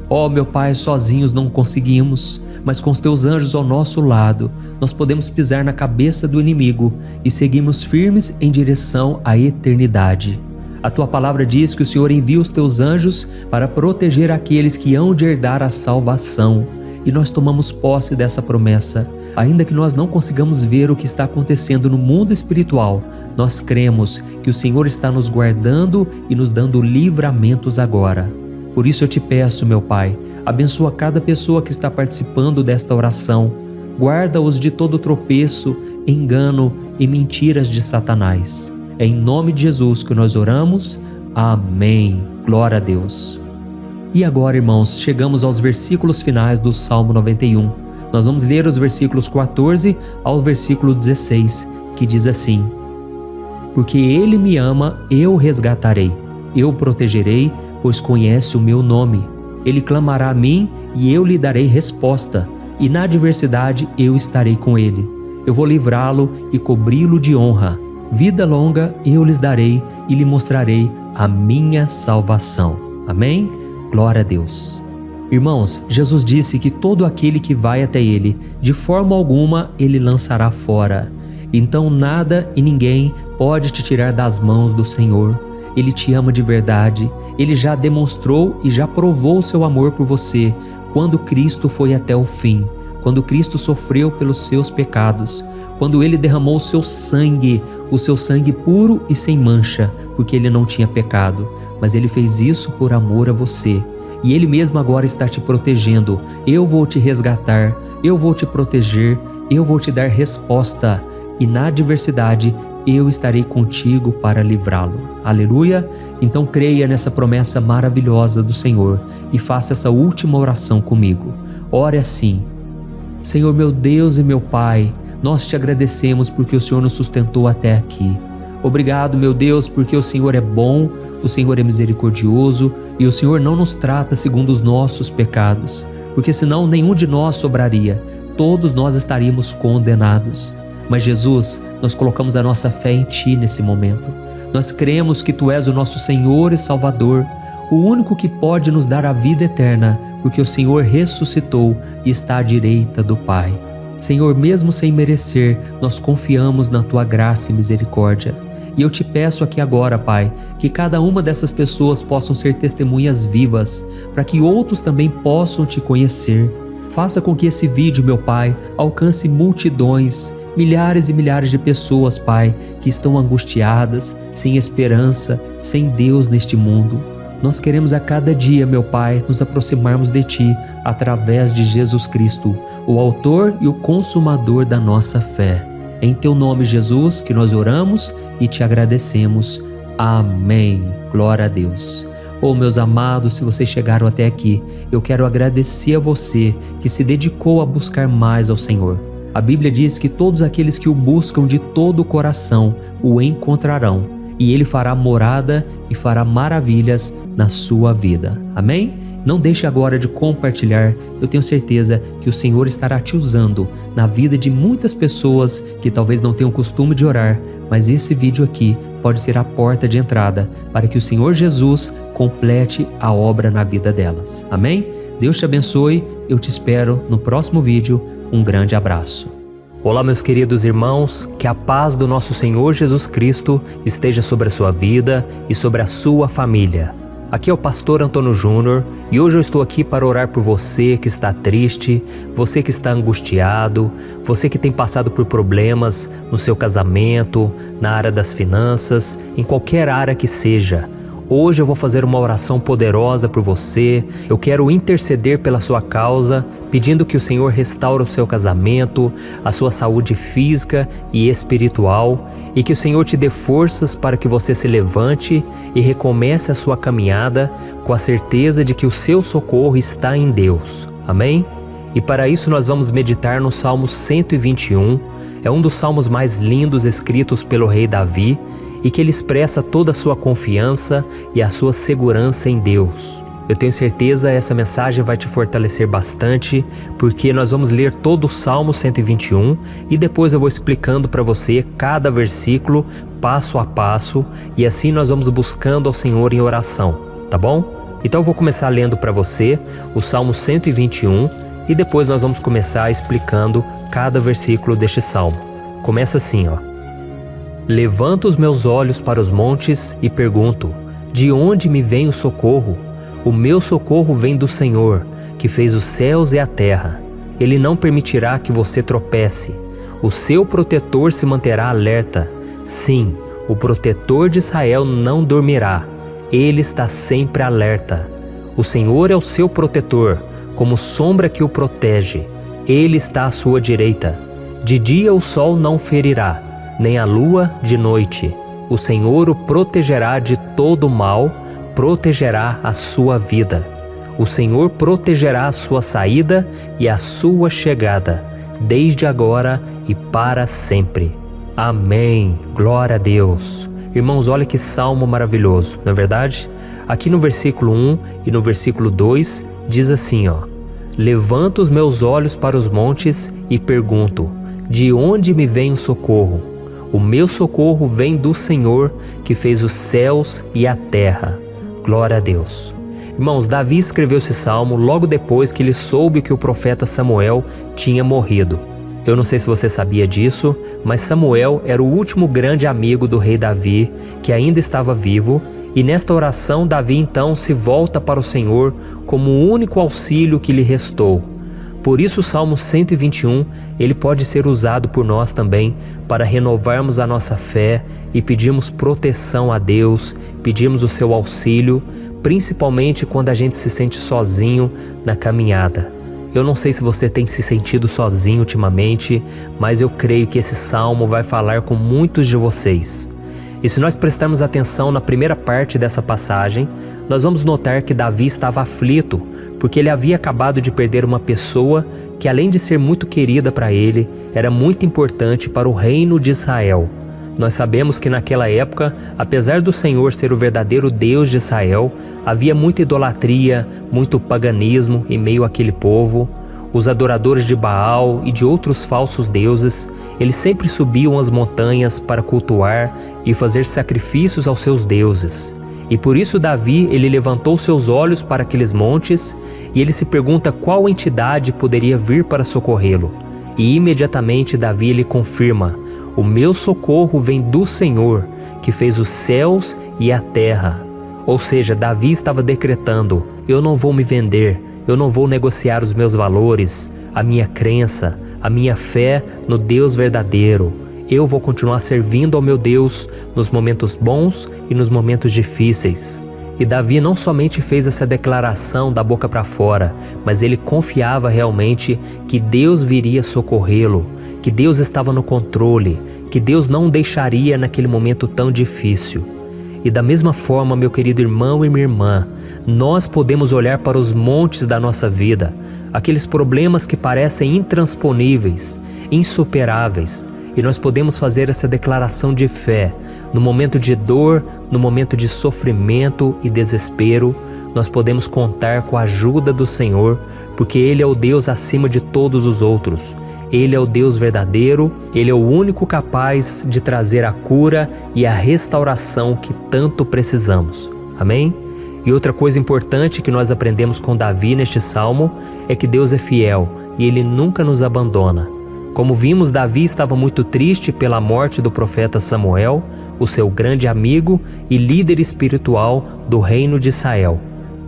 Ó meu Pai, sozinhos não conseguimos, mas com os teus anjos ao nosso lado, nós podemos pisar na cabeça do inimigo e seguirmos firmes em direção à eternidade. A tua palavra diz que o Senhor envia os teus anjos para proteger aqueles que hão de herdar a salvação. E nós tomamos posse dessa promessa. Ainda que nós não consigamos ver o que está acontecendo no mundo espiritual, nós cremos que o Senhor está nos guardando e nos dando livramentos agora. Por isso eu te peço, meu Pai, abençoa cada pessoa que está participando desta oração. Guarda-os de todo tropeço, engano e mentiras de Satanás. É em nome de Jesus que nós oramos. Amém. Glória a Deus. E agora, irmãos, chegamos aos versículos finais do Salmo 91. Nós vamos ler os versículos 14 ao versículo 16, que diz assim: Porque Ele me ama, eu o resgatarei. Eu o protegerei, pois conhece o meu nome. Ele clamará a mim e eu lhe darei resposta, e na adversidade eu estarei com ele. Eu vou livrá-lo e cobri-lo de honra. Vida longa eu lhes darei e lhe mostrarei a minha salvação. Amém? Glória a Deus. Irmãos, Jesus disse que todo aquele que vai até ele, de forma alguma ele lançará fora. Então nada e ninguém pode te tirar das mãos do Senhor. Ele te ama de verdade. Ele já demonstrou e já provou o seu amor por você quando Cristo foi até o fim, quando Cristo sofreu pelos seus pecados, quando Ele derramou o seu sangue puro e sem mancha, porque Ele não tinha pecado, mas Ele fez isso por amor a você. E Ele mesmo agora está te protegendo. Eu vou te resgatar, eu vou te proteger, eu vou te dar resposta. E na adversidade, eu estarei contigo para livrá-lo. Aleluia! Então creia nessa promessa maravilhosa do Senhor e faça essa última oração comigo. Ore assim: Senhor meu Deus e meu Pai, nós te agradecemos porque o Senhor nos sustentou até aqui. Obrigado, meu Deus, porque o Senhor é bom, o Senhor é misericordioso e o Senhor não nos trata segundo os nossos pecados, porque senão nenhum de nós sobraria, todos nós estaríamos condenados. Mas Jesus, nós colocamos a nossa fé em Ti nesse momento. Nós cremos que Tu és o nosso Senhor e Salvador, o único que pode nos dar a vida eterna, porque o Senhor ressuscitou e está à direita do Pai. Senhor, mesmo sem merecer, nós confiamos na Tua graça e misericórdia. E eu te peço aqui agora, Pai, que cada uma dessas pessoas possam ser testemunhas vivas, para que outros também possam Te conhecer. Faça com que esse vídeo, meu Pai, alcance multidões, milhares e milhares de pessoas, Pai, que estão angustiadas, sem esperança, sem Deus neste mundo. Nós queremos a cada dia, meu Pai, nos aproximarmos de Ti através de Jesus Cristo, o autor e o consumador da nossa fé. Em Teu nome, Jesus, que nós oramos e Te agradecemos. Amém. Glória a Deus. Oh, meus amados, se vocês chegaram até aqui, eu quero agradecer a você que se dedicou a buscar mais ao Senhor. A Bíblia diz que todos aqueles que o buscam de todo o coração o encontrarão, e Ele fará morada e fará maravilhas na sua vida. Amém? Não deixe agora de compartilhar, eu tenho certeza que o Senhor estará te usando na vida de muitas pessoas que talvez não tenham costume de orar, mas esse vídeo aqui pode ser a porta de entrada para que o Senhor Jesus complete a obra na vida delas. Amém? Deus te abençoe, eu te espero no próximo vídeo. Um grande abraço.
Olá, meus queridos irmãos, que a paz do nosso Senhor Jesus Cristo esteja sobre a sua vida e sobre a sua família. Aqui é o pastor Antônio Júnior e hoje eu estou aqui para orar por você que está triste, você que está angustiado, você que tem passado por problemas no seu casamento, na área das finanças, em qualquer área que seja. Hoje eu vou fazer uma oração poderosa por você. Eu quero interceder pela sua causa, pedindo que o Senhor restaure o seu casamento, a sua saúde física e espiritual, e que o Senhor te dê forças para que você se levante e recomece a sua caminhada com a certeza de que o seu socorro está em Deus. Amém? E para isso nós vamos meditar no Salmo 121. É um dos salmos mais lindos escritos pelo rei Davi, e que ele expressa toda a sua confiança e a sua segurança em Deus. Eu tenho certeza essa mensagem vai te fortalecer bastante, porque nós vamos ler todo o Salmo 121 e depois eu vou explicando para você cada versículo, passo a passo, e assim nós vamos buscando ao Senhor em oração, tá bom? Então eu vou começar lendo para você o Salmo 121 e depois nós vamos começar explicando cada versículo deste salmo. Começa assim, ó. Levanto os meus olhos para os montes e pergunto: de onde me vem o socorro? O meu socorro vem do Senhor, que fez os céus e a terra. Ele não permitirá que você tropece. O seu protetor se manterá alerta. Sim, o protetor de Israel não dormirá. Ele está sempre alerta. O Senhor é o seu protetor, como sombra que o protege. Ele está à sua direita. De dia o sol não ferirá, nem a lua de noite. O Senhor o protegerá de todo mal, protegerá a sua vida. O Senhor protegerá a sua saída e a sua chegada, desde agora e para sempre. Amém. Glória a Deus. Irmãos, olha que salmo maravilhoso, não é verdade? Aqui no versículo 1 e no versículo 2 diz assim, ó: Levanto os meus olhos para os montes e pergunto: de onde me vem o socorro? O meu socorro vem do Senhor, que fez os céus e a terra. Glória a Deus. Irmãos, Davi escreveu esse salmo logo depois que ele soube que o profeta Samuel tinha morrido. Eu não sei se você sabia disso, mas Samuel era o último grande amigo do rei Davi, que ainda estava vivo, e nesta oração Davi então se volta para o Senhor como o único auxílio que lhe restou. Por isso o Salmo 121, ele pode ser usado por nós também para renovarmos a nossa fé e pedirmos proteção a Deus, pedirmos o seu auxílio, principalmente quando a gente se sente sozinho na caminhada. Eu não sei se você tem se sentido sozinho ultimamente, mas eu creio que esse salmo vai falar com muitos de vocês. E se nós prestarmos atenção na primeira parte dessa passagem, nós vamos notar que Davi estava aflito, porque ele havia acabado de perder uma pessoa que, além de ser muito querida para ele, era muito importante para o reino de Israel. Nós sabemos que naquela época, apesar do Senhor ser o verdadeiro Deus de Israel, havia muita idolatria, muito paganismo em meio àquele povo. Os adoradores de Baal e de outros falsos deuses, eles sempre subiam as montanhas para cultuar e fazer sacrifícios aos seus deuses. E por isso Davi, ele levantou seus olhos para aqueles montes e ele se pergunta qual entidade poderia vir para socorrê-lo. E imediatamente Davi ele confirma: o meu socorro vem do Senhor, que fez os céus e a terra. Ou seja, Davi estava decretando: eu não vou me vender, eu não vou negociar os meus valores, a minha crença, a minha fé no Deus verdadeiro. Eu vou continuar servindo ao meu Deus nos momentos bons e nos momentos difíceis. E Davi não somente fez essa declaração da boca para fora, mas ele confiava realmente que Deus viria socorrê-lo, que Deus estava no controle, que Deus não o deixaria naquele momento tão difícil. E da mesma forma, meu querido irmão e minha irmã, nós podemos olhar para os montes da nossa vida, aqueles problemas que parecem intransponíveis, insuperáveis, e nós podemos fazer essa declaração de fé. No momento de dor, no momento de sofrimento e desespero, nós podemos contar com a ajuda do Senhor, porque Ele é o Deus acima de todos os outros. Ele é o Deus verdadeiro, Ele é o único capaz de trazer a cura e a restauração que tanto precisamos. Amém? E outra coisa importante que nós aprendemos com Davi neste salmo é que Deus é fiel e Ele nunca nos abandona. Como vimos, Davi estava muito triste pela morte do profeta Samuel, o seu grande amigo e líder espiritual do reino de Israel.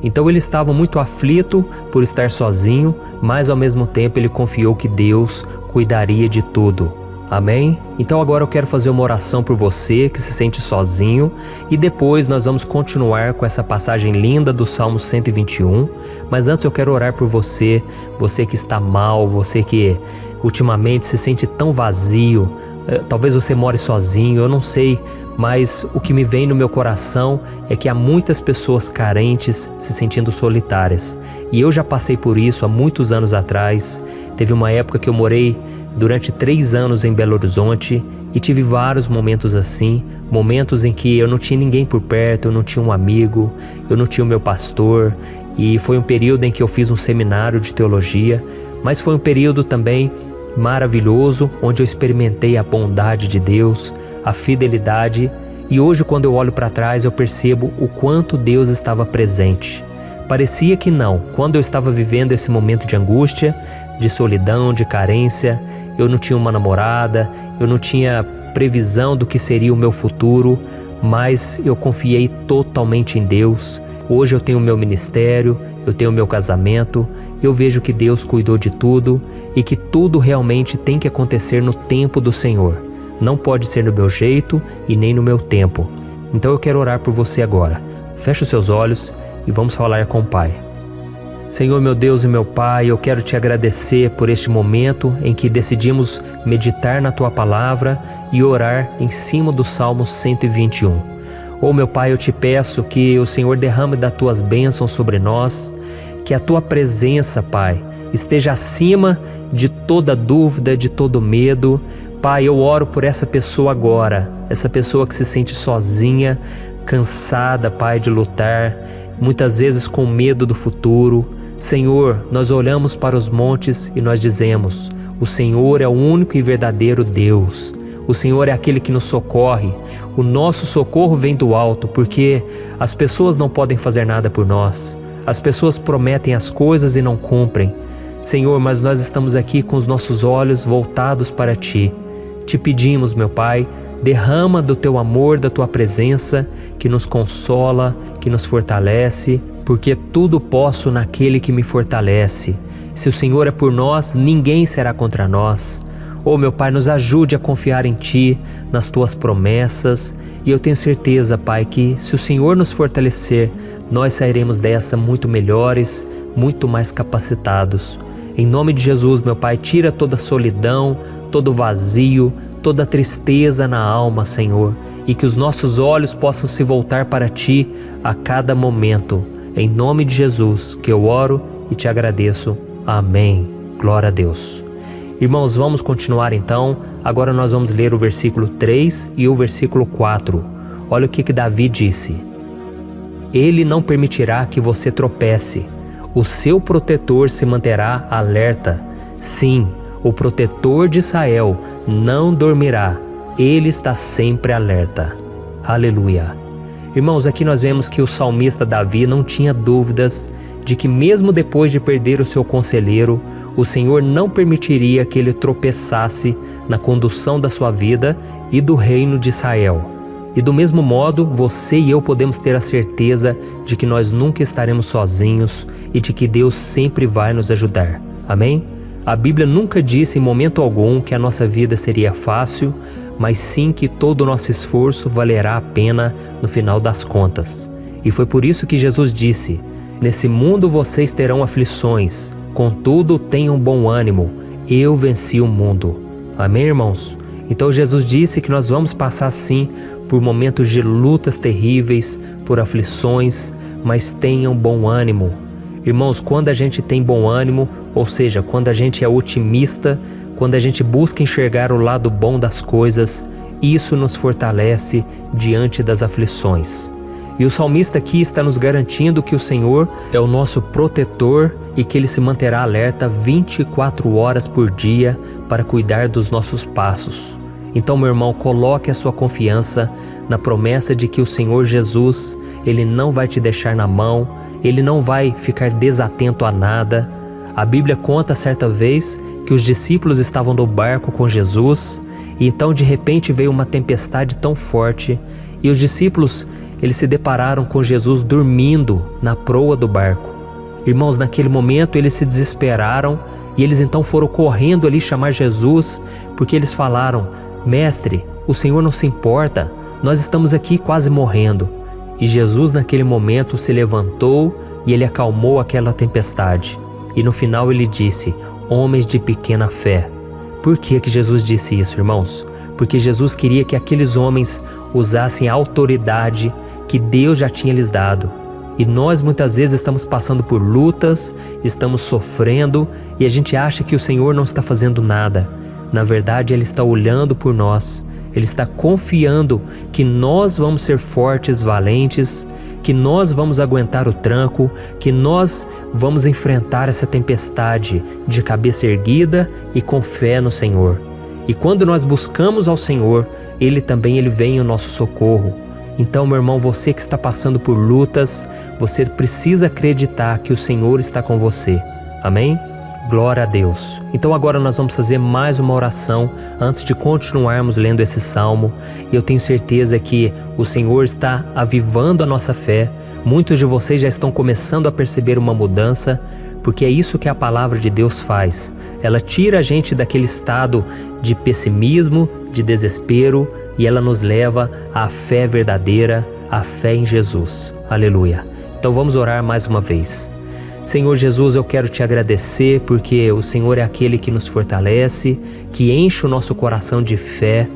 Então ele estava muito aflito por estar sozinho, mas ao mesmo tempo ele confiou que Deus cuidaria de tudo. Amém? Então agora eu quero fazer uma oração por você que se sente sozinho e depois nós vamos continuar com essa passagem linda do Salmo 121. Mas antes eu quero orar por você, você que está mal, você que ultimamente se sente tão vazio, talvez você more sozinho, eu não sei, mas o que me vem no meu coração é que há muitas pessoas carentes se sentindo solitárias. E eu já passei por isso há muitos anos atrás. Teve uma época que eu morei durante 3 anos em Belo Horizonte e tive vários momentos assim, momentos em que eu não tinha ninguém por perto, eu não tinha um amigo, eu não tinha o meu pastor, e foi um período em que eu fiz um seminário de teologia, mas foi um período também maravilhoso, onde eu experimentei a bondade de Deus, a fidelidade, e hoje quando eu olho para trás eu percebo o quanto Deus estava presente. Parecia que não, quando eu estava vivendo esse momento de angústia, de solidão, de carência, eu não tinha uma namorada, eu não tinha previsão do que seria o meu futuro, mas eu confiei totalmente em Deus. Hoje eu tenho o meu ministério, eu tenho o meu casamento, eu vejo que Deus cuidou de tudo e que tudo realmente tem que acontecer no tempo do Senhor. Não pode ser no meu jeito e nem no meu tempo. Então eu quero orar por você agora. Feche os seus olhos e vamos falar com o Pai. Senhor, meu Deus e meu Pai, eu quero te agradecer por este momento em que decidimos meditar na Tua Palavra e orar em cima do Salmo 121. Oh, meu Pai, eu te peço que o Senhor derrame das Tuas bênçãos sobre nós, que a Tua presença, Pai, esteja acima de toda dúvida, de todo medo. Pai, eu oro por essa pessoa agora, essa pessoa que se sente sozinha, cansada, Pai, de lutar, muitas vezes com medo do futuro. Senhor, nós olhamos para os montes e nós dizemos: o Senhor é o único e verdadeiro Deus. O Senhor é aquele que nos socorre. O nosso socorro vem do alto, porque as pessoas não podem fazer nada por nós. As pessoas prometem as coisas e não cumprem. Senhor, mas nós estamos aqui com os nossos olhos voltados para Ti. Te pedimos, meu Pai, derrama do Teu amor, da Tua presença, que nos consola, que nos fortalece, porque tudo posso naquele que me fortalece. Se o Senhor é por nós, ninguém será contra nós. Oh, meu Pai, nos ajude a confiar em Ti, nas Tuas promessas, e eu tenho certeza, Pai, que se o Senhor nos fortalecer, nós sairemos dessa muito melhores, muito mais capacitados. Em nome de Jesus, meu Pai, tira toda a solidão, todo o vazio, toda a tristeza na alma, Senhor, e que os nossos olhos possam se voltar para Ti a cada momento. Em nome de Jesus que eu oro e te agradeço. Amém. Glória a Deus. Irmãos, vamos continuar então. Agora nós vamos ler o versículo 3 e o versículo 4. Olha o que Davi disse. Ele não permitirá que você tropece. O seu protetor se manterá alerta. Sim, o protetor de Israel não dormirá. Ele está sempre alerta. Aleluia. Irmãos, aqui nós vemos que o salmista Davi não tinha dúvidas de que mesmo depois de perder o seu conselheiro, o Senhor não permitiria que ele tropeçasse na condução da sua vida e do reino de Israel. E do mesmo modo, você e eu podemos ter a certeza de que nós nunca estaremos sozinhos e de que Deus sempre vai nos ajudar. Amém? A Bíblia nunca disse em momento algum que a nossa vida seria fácil, mas sim que todo o nosso esforço valerá a pena no final das contas. E foi por isso que Jesus disse: nesse mundo vocês terão aflições, contudo tenham bom ânimo, eu venci o mundo. Amém, irmãos? Então Jesus disse que nós vamos passar sim por momentos de lutas terríveis, por aflições, mas tenham bom ânimo. Irmãos, quando a gente tem bom ânimo, ou seja, quando a gente é otimista, quando a gente busca enxergar o lado bom das coisas, isso nos fortalece diante das aflições. E o salmista aqui está nos garantindo que o Senhor é o nosso protetor e que Ele se manterá alerta 24 horas por dia para cuidar dos nossos passos. Então, meu irmão, coloque a sua confiança na promessa de que o Senhor Jesus, Ele não vai te deixar na mão, Ele não vai ficar desatento a nada. A Bíblia conta certa vez que os discípulos estavam no barco com Jesus e então de repente veio uma tempestade tão forte e os discípulos eles se depararam com Jesus dormindo na proa do barco. Irmãos, naquele momento eles se desesperaram e eles então foram correndo ali chamar Jesus porque eles falaram: Mestre, o Senhor não se importa, nós estamos aqui quase morrendo. E Jesus naquele momento se levantou e Ele acalmou aquela tempestade. E no final Ele disse: homens de pequena fé. Por que Jesus disse isso, irmãos? Porque Jesus queria que aqueles homens usassem a autoridade que Deus já tinha lhes dado. E nós muitas vezes estamos passando por lutas, estamos sofrendo e a gente acha que o Senhor não está fazendo nada. Na verdade, Ele está olhando por nós. Ele está confiando que nós vamos ser fortes, valentes, que nós vamos aguentar o tranco, que nós vamos enfrentar essa tempestade de cabeça erguida e com fé no Senhor. E quando nós buscamos ao Senhor, Ele vem em nosso socorro. Então, meu irmão, você que está passando por lutas, você precisa acreditar que o Senhor está com você. Amém? Glória a Deus. Então agora nós vamos fazer mais uma oração antes de continuarmos lendo esse salmo. E eu tenho certeza que o Senhor está avivando a nossa fé. Muitos de vocês já estão começando a perceber uma mudança, porque é isso que a palavra de Deus faz. Ela tira a gente daquele estado de pessimismo, de desespero, e ela nos leva à fé verdadeira, à fé em Jesus. Aleluia. Então vamos orar mais uma vez. Senhor Jesus, eu quero te agradecer porque o Senhor é aquele que nos fortalece, que enche o nosso coração de fé.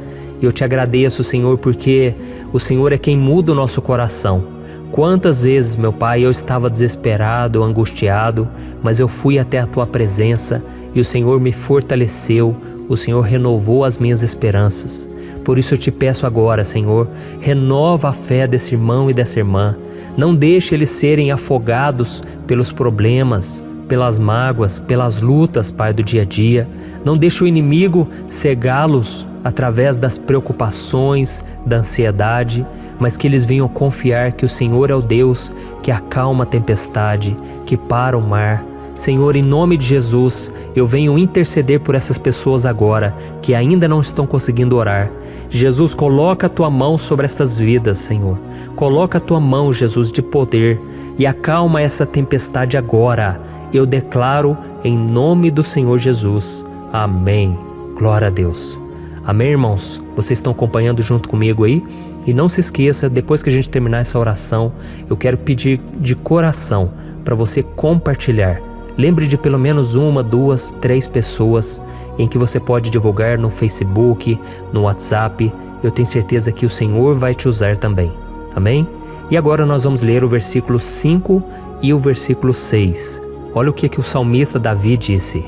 E eu te agradeço, Senhor, porque o Senhor é quem muda o nosso coração. Quantas vezes, meu Pai, eu estava desesperado, angustiado, mas eu fui até a Tua presença e o Senhor me fortaleceu, o Senhor renovou as minhas esperanças. Por isso eu te peço agora, Senhor, renova a fé desse irmão e dessa irmã. Não deixe eles serem afogados pelos problemas, pelas mágoas, pelas lutas, Pai, do dia a dia. Não deixe o inimigo cegá-los através das preocupações, da ansiedade, mas que eles venham confiar que o Senhor é o Deus que acalma a tempestade, que para o mar. Senhor, em nome de Jesus, eu venho interceder por essas pessoas agora que ainda não estão conseguindo orar. Jesus, coloca a Tua mão sobre essas vidas, Senhor. Coloca a Tua mão, Jesus, de poder e acalma essa tempestade agora. Eu declaro em nome do Senhor Jesus. Amém. Glória a Deus. Amém, irmãos? Vocês estão acompanhando junto comigo aí? E não se esqueça, depois que a gente terminar essa oração, eu quero pedir de coração para você compartilhar Lembre de pelo menos 1, 2, 3 pessoas em que você pode divulgar no Facebook, no WhatsApp. Eu tenho certeza que o Senhor vai te usar também. Amém? E agora nós vamos ler o versículo 5 e o versículo 6. Olha o que o salmista Davi disse.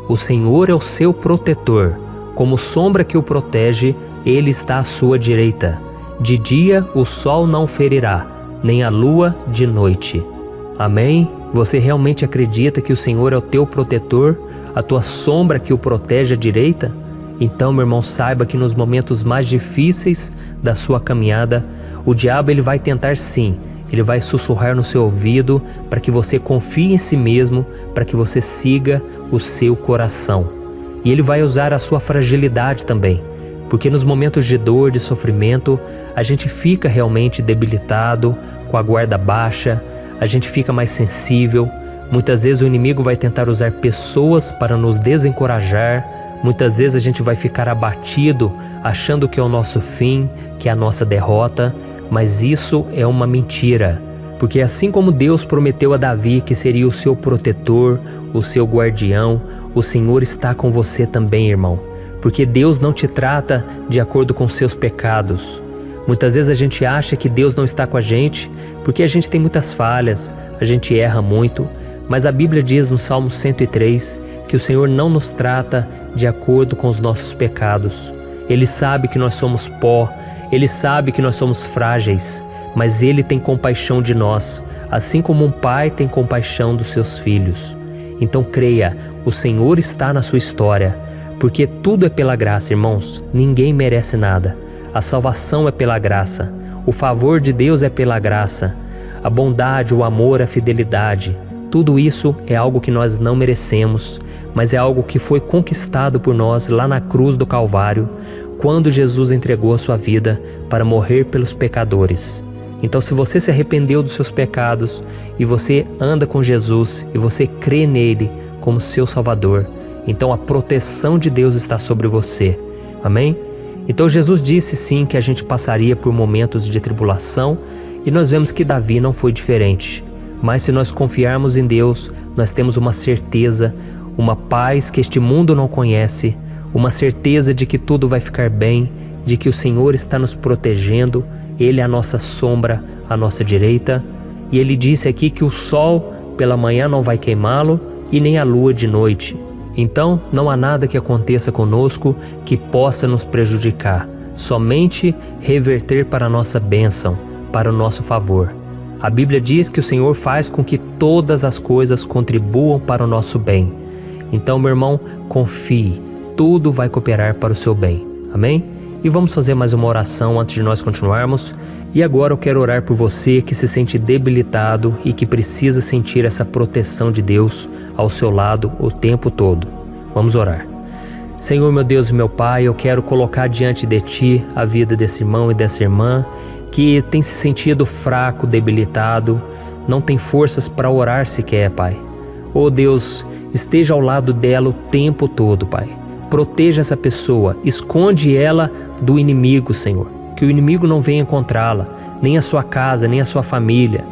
O Senhor é o seu protetor, como sombra que o protege, ele está à sua direita. De dia o sol não ferirá, nem a lua de noite. Amém? Você realmente acredita que o Senhor é o teu protetor, a tua sombra que o protege à direita? Então, meu irmão, saiba que nos momentos mais difíceis da sua caminhada, o diabo ele vai tentar sim, ele vai sussurrar no seu ouvido para que você confie em si mesmo, para que você siga o seu coração. E ele vai usar a sua fragilidade também, porque nos momentos de dor, de sofrimento, a gente fica realmente debilitado, com a guarda baixa, a gente fica mais sensível. Muitas vezes o inimigo vai tentar usar pessoas para nos desencorajar. Muitas vezes a gente vai ficar abatido, achando que é o nosso fim, que é a nossa derrota, mas isso é uma mentira. Porque assim como Deus prometeu a Davi que seria o seu protetor, o seu guardião, o Senhor está com você também, irmão. Porque Deus não te trata de acordo com seus pecados. Muitas vezes a gente acha que Deus não está com a gente porque a gente tem muitas falhas, a gente erra muito, mas a Bíblia diz no Salmo 103 que o Senhor não nos trata de acordo com os nossos pecados. Ele sabe que nós somos pó, Ele sabe que nós somos frágeis, mas Ele tem compaixão de nós, assim como um pai tem compaixão dos seus filhos. Então creia, o Senhor está na sua história, porque tudo é pela graça, irmãos, ninguém merece nada. A salvação é pela graça, o favor de Deus é pela graça, a bondade, o amor, a fidelidade, tudo isso é algo que nós não merecemos, mas é algo que foi conquistado por nós lá na cruz do Calvário, quando Jesus entregou a sua vida para morrer pelos pecadores. Então, se você se arrependeu dos seus pecados e você anda com Jesus e você crê nele como seu Salvador, então a proteção de Deus está sobre você. Amém? Então Jesus disse sim que a gente passaria por momentos de tribulação e nós vemos que Davi não foi diferente. Mas se nós confiarmos em Deus, nós temos uma certeza, uma paz que este mundo não conhece, uma certeza de que tudo vai ficar bem, de que o Senhor está nos protegendo, Ele é a nossa sombra, à nossa direita. E Ele disse aqui que o sol pela manhã não vai queimá-lo e nem a lua de noite. Então, não há nada que aconteça conosco que possa nos prejudicar, somente reverter para a nossa bênção, para o nosso favor. A Bíblia diz que o Senhor faz com que todas as coisas contribuam para o nosso bem. Então, meu irmão, confie, tudo vai cooperar para o seu bem. Amém? E vamos fazer mais uma oração antes de nós continuarmos. E agora eu quero orar por você que se sente debilitado e que precisa sentir essa proteção de Deus ao seu lado o tempo todo. Vamos orar. Senhor, meu Deus e meu Pai, eu quero colocar diante de Ti a vida desse irmão e dessa irmã que tem se sentido fraco, debilitado, não tem forças para orar sequer, Pai. Oh Deus, esteja ao lado dela o tempo todo, Pai. Proteja essa pessoa, esconde ela do inimigo, Senhor. Que o inimigo não venha encontrá-la, nem a sua casa, nem a sua família.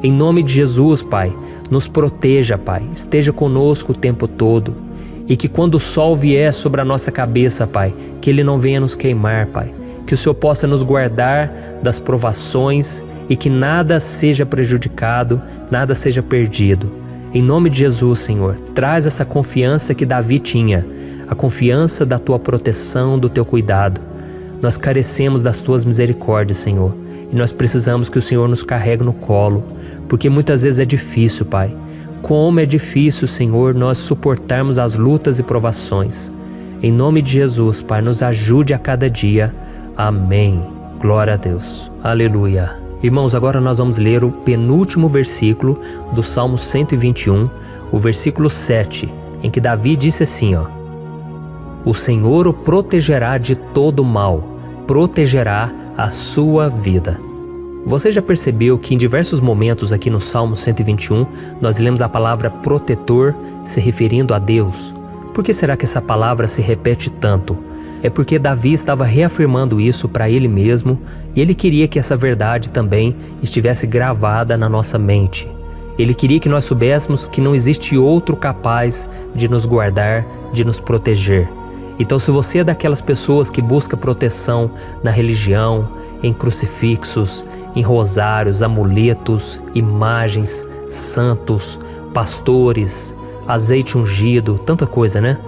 Em nome de Jesus, Pai, nos proteja, Pai. Esteja conosco o tempo todo. E que quando o sol vier sobre a nossa cabeça, Pai, que ele não venha nos queimar, Pai. Que o Senhor possa nos guardar das provações e que nada seja prejudicado, nada seja perdido. Em nome de Jesus, Senhor, traz essa confiança que Davi tinha, a confiança da Tua proteção, do Teu cuidado. Nós carecemos das Tuas misericórdias, Senhor, e nós precisamos que o Senhor nos carregue no colo, porque muitas vezes é difícil, Pai. Como é difícil, Senhor, nós suportarmos as lutas e provações. Em nome de Jesus, Pai, nos ajude a cada dia. Amém. Glória a Deus. Aleluia. Irmãos, agora nós vamos ler o penúltimo versículo do Salmo 121, o versículo 7, em que Davi disse assim, O Senhor o protegerá de todo mal, protegerá a sua vida. Você já percebeu que em diversos momentos aqui no Salmo 121, nós lemos a palavra protetor se referindo a Deus? Por que será que essa palavra se repete tanto? É porque Davi estava reafirmando isso para ele mesmo e ele queria que essa verdade também estivesse gravada na nossa mente. Ele queria que nós soubéssemos que não existe outro capaz de nos guardar, de nos proteger. Então, se você é daquelas pessoas que busca proteção na religião, em crucifixos, em rosários, amuletos, imagens, santos, pastores, azeite ungido, tanta coisa, né?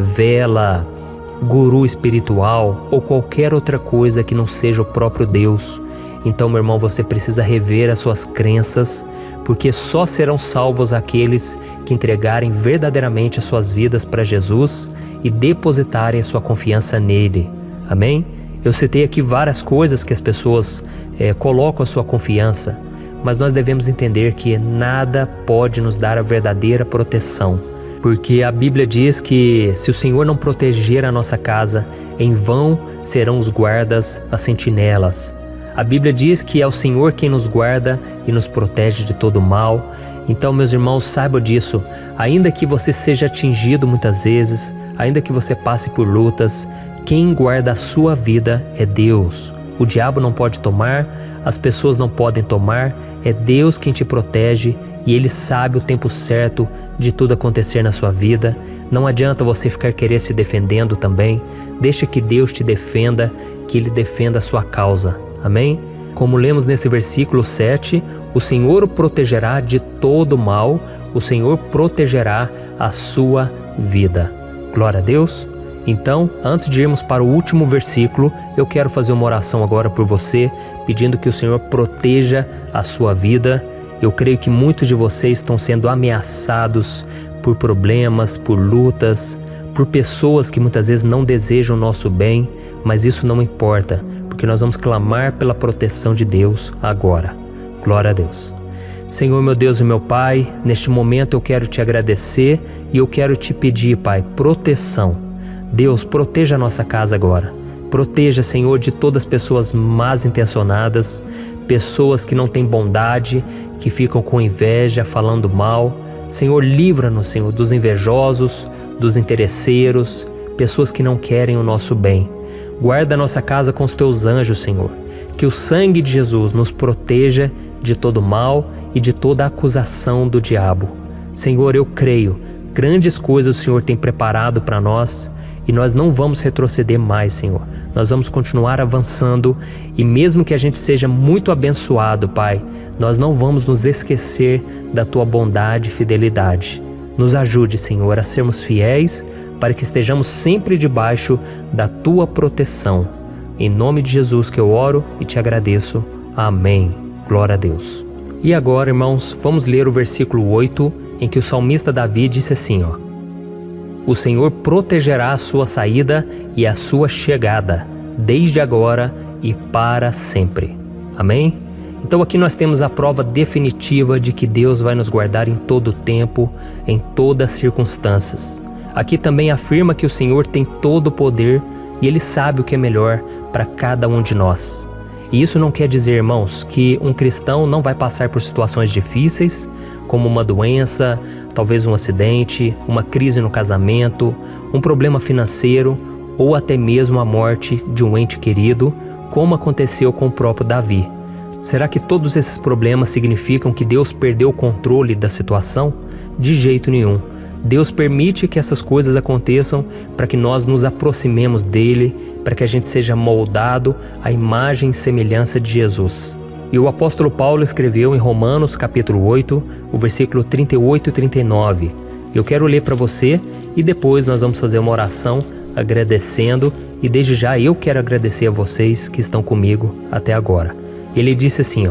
Vela, guru espiritual ou qualquer outra coisa que não seja o próprio Deus. Então, meu irmão, você precisa rever as suas crenças, porque só serão salvos aqueles que entregarem verdadeiramente as suas vidas para Jesus e depositarem a sua confiança nele. Amém? Eu citei aqui várias coisas que as pessoas colocam a sua confiança, mas nós devemos entender que nada pode nos dar a verdadeira proteção, porque a Bíblia diz que se o Senhor não proteger a nossa casa, em vão serão os guardas, as sentinelas. A Bíblia diz que é o Senhor quem nos guarda e nos protege de todo mal. Então, meus irmãos, saibam disso. Ainda que você seja atingido muitas vezes, ainda que você passe por lutas, quem guarda a sua vida é Deus. O diabo não pode tomar, as pessoas não podem tomar, é Deus quem te protege e Ele sabe o tempo certo de tudo acontecer na sua vida. Não adianta você ficar querer se defendendo também. Deixa que Deus te defenda, que Ele defenda a sua causa. Amém? Como lemos nesse versículo 7, o Senhor o protegerá de todo mal, o Senhor protegerá a sua vida. Glória a Deus. Então, antes de irmos para o último versículo, eu quero fazer uma oração agora por você, pedindo que o Senhor proteja a sua vida. Eu creio que muitos de vocês estão sendo ameaçados por problemas, por lutas, por pessoas que muitas vezes não desejam o nosso bem, mas isso não importa, porque nós vamos clamar pela proteção de Deus agora. Glória a Deus. Senhor, meu Deus e meu Pai, neste momento eu quero te agradecer e eu quero te pedir, Pai, proteção. Deus, proteja a nossa casa agora. Proteja, Senhor, de todas as pessoas más intencionadas, pessoas que não têm bondade, que ficam com inveja, falando mal. Senhor, livra-nos, Senhor, dos invejosos, dos interesseiros, pessoas que não querem o nosso bem. Guarda a nossa casa com os teus anjos, Senhor. Que o sangue de Jesus nos proteja de todo mal e de toda acusação do diabo. Senhor, eu creio, grandes coisas o Senhor tem preparado para nós e nós não vamos retroceder mais, Senhor. Nós vamos continuar avançando e mesmo que a gente seja muito abençoado, Pai, nós não vamos nos esquecer da Tua bondade e fidelidade. Nos ajude, Senhor, a sermos fiéis para que estejamos sempre debaixo da Tua proteção. Em nome de Jesus que eu oro e te agradeço. Amém. Glória a Deus. E agora, irmãos, vamos ler o versículo 8, em que o salmista Davi disse assim, O Senhor protegerá a sua saída e a sua chegada, desde agora e para sempre. Amém? Então aqui nós temos a prova definitiva de que Deus vai nos guardar em todo o tempo, em todas as circunstâncias. Aqui também afirma que o Senhor tem todo o poder e Ele sabe o que é melhor para cada um de nós. E isso não quer dizer, irmãos, que um cristão não vai passar por situações difíceis, como uma doença, talvez um acidente, uma crise no casamento, um problema financeiro ou até mesmo a morte de um ente querido, como aconteceu com o próprio Davi. Será que todos esses problemas significam que Deus perdeu o controle da situação? De jeito nenhum. Deus permite que essas coisas aconteçam para que nós nos aproximemos dele, para que a gente seja moldado à imagem e semelhança de Jesus. E o apóstolo Paulo escreveu em Romanos capítulo 8, o versículo 38 e 39. Eu quero ler para você e depois nós vamos fazer uma oração agradecendo e desde já eu quero agradecer a vocês que estão comigo até agora. Ele disse assim,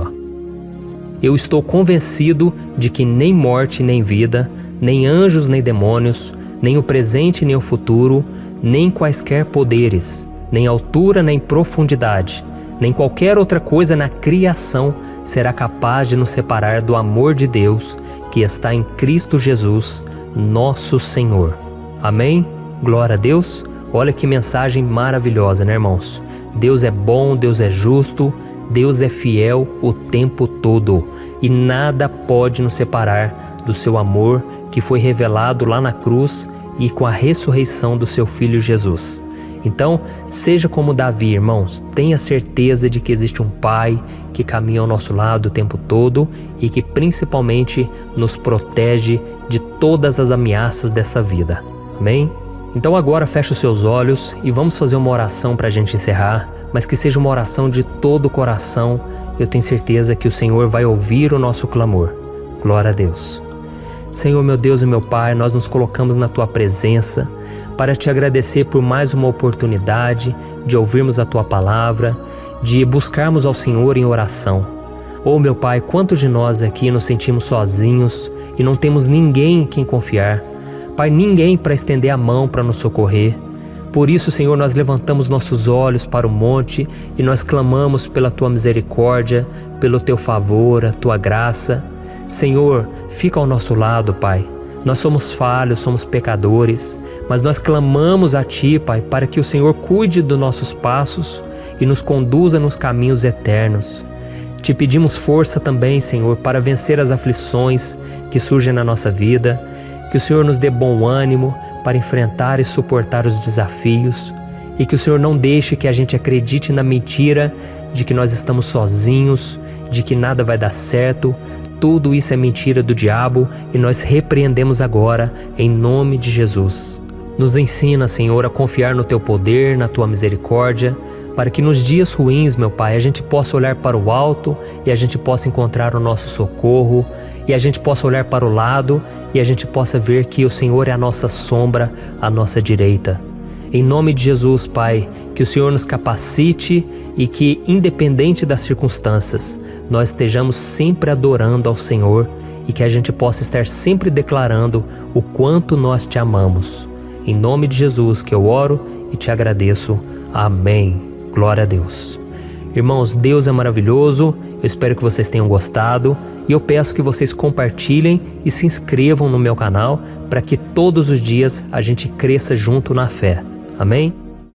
Eu estou convencido de que nem morte nem vida, nem anjos nem demônios, nem o presente nem o futuro, nem quaisquer poderes, nem altura nem profundidade, nem qualquer outra coisa na criação será capaz de nos separar do amor de Deus que está em Cristo Jesus, nosso Senhor. Amém? Glória a Deus. Olha que mensagem maravilhosa, né, irmãos? Deus é bom, Deus é justo, Deus é fiel o tempo todo e nada pode nos separar do seu amor que foi revelado lá na cruz e com a ressurreição do seu Filho Jesus. Então, seja como Davi, irmãos, tenha certeza de que existe um Pai que caminha ao nosso lado o tempo todo e que principalmente nos protege de todas as ameaças desta vida. Amém? Então agora feche os seus olhos e vamos fazer uma oração para a gente encerrar, mas que seja uma oração de todo o coração. Eu tenho certeza que o Senhor vai ouvir o nosso clamor. Glória a Deus. Senhor, meu Deus e meu Pai, nós nos colocamos na Tua presença para Te agradecer por mais uma oportunidade de ouvirmos a Tua palavra, de buscarmos ao Senhor em oração. Oh, meu Pai, quantos de nós aqui nos sentimos sozinhos e não temos ninguém em quem confiar. Pai, ninguém para estender a mão para nos socorrer. Por isso, Senhor, nós levantamos nossos olhos para o monte e nós clamamos pela Tua misericórdia, pelo Teu favor, a Tua graça. Senhor, fica ao nosso lado, Pai. Nós somos falhos, somos pecadores, mas nós clamamos a Ti, Pai, para que o Senhor cuide dos nossos passos e nos conduza nos caminhos eternos. Te pedimos força também, Senhor, para vencer as aflições que surgem na nossa vida, que o Senhor nos dê bom ânimo para enfrentar e suportar os desafios e que o Senhor não deixe que a gente acredite na mentira de que nós estamos sozinhos, de que nada vai dar certo. Tudo isso é mentira do diabo e nós repreendemos agora em nome de Jesus. Nos ensina, Senhor, a confiar no Teu poder, na Tua misericórdia, para que nos dias ruins, meu Pai, a gente possa olhar para o alto e a gente possa encontrar o nosso socorro, e a gente possa olhar para o lado e a gente possa ver que o Senhor é a nossa sombra, a nossa direita. Em nome de Jesus, Pai, que o Senhor nos capacite e que, independente das circunstâncias, nós estejamos sempre adorando ao Senhor e que a gente possa estar sempre declarando o quanto nós Te amamos. Em nome de Jesus que eu oro e Te agradeço. Amém. Glória a Deus. Irmãos, Deus é maravilhoso. Eu espero que vocês tenham gostado e eu peço que vocês compartilhem e se inscrevam no meu canal para que todos os dias a gente cresça junto na fé. Amém?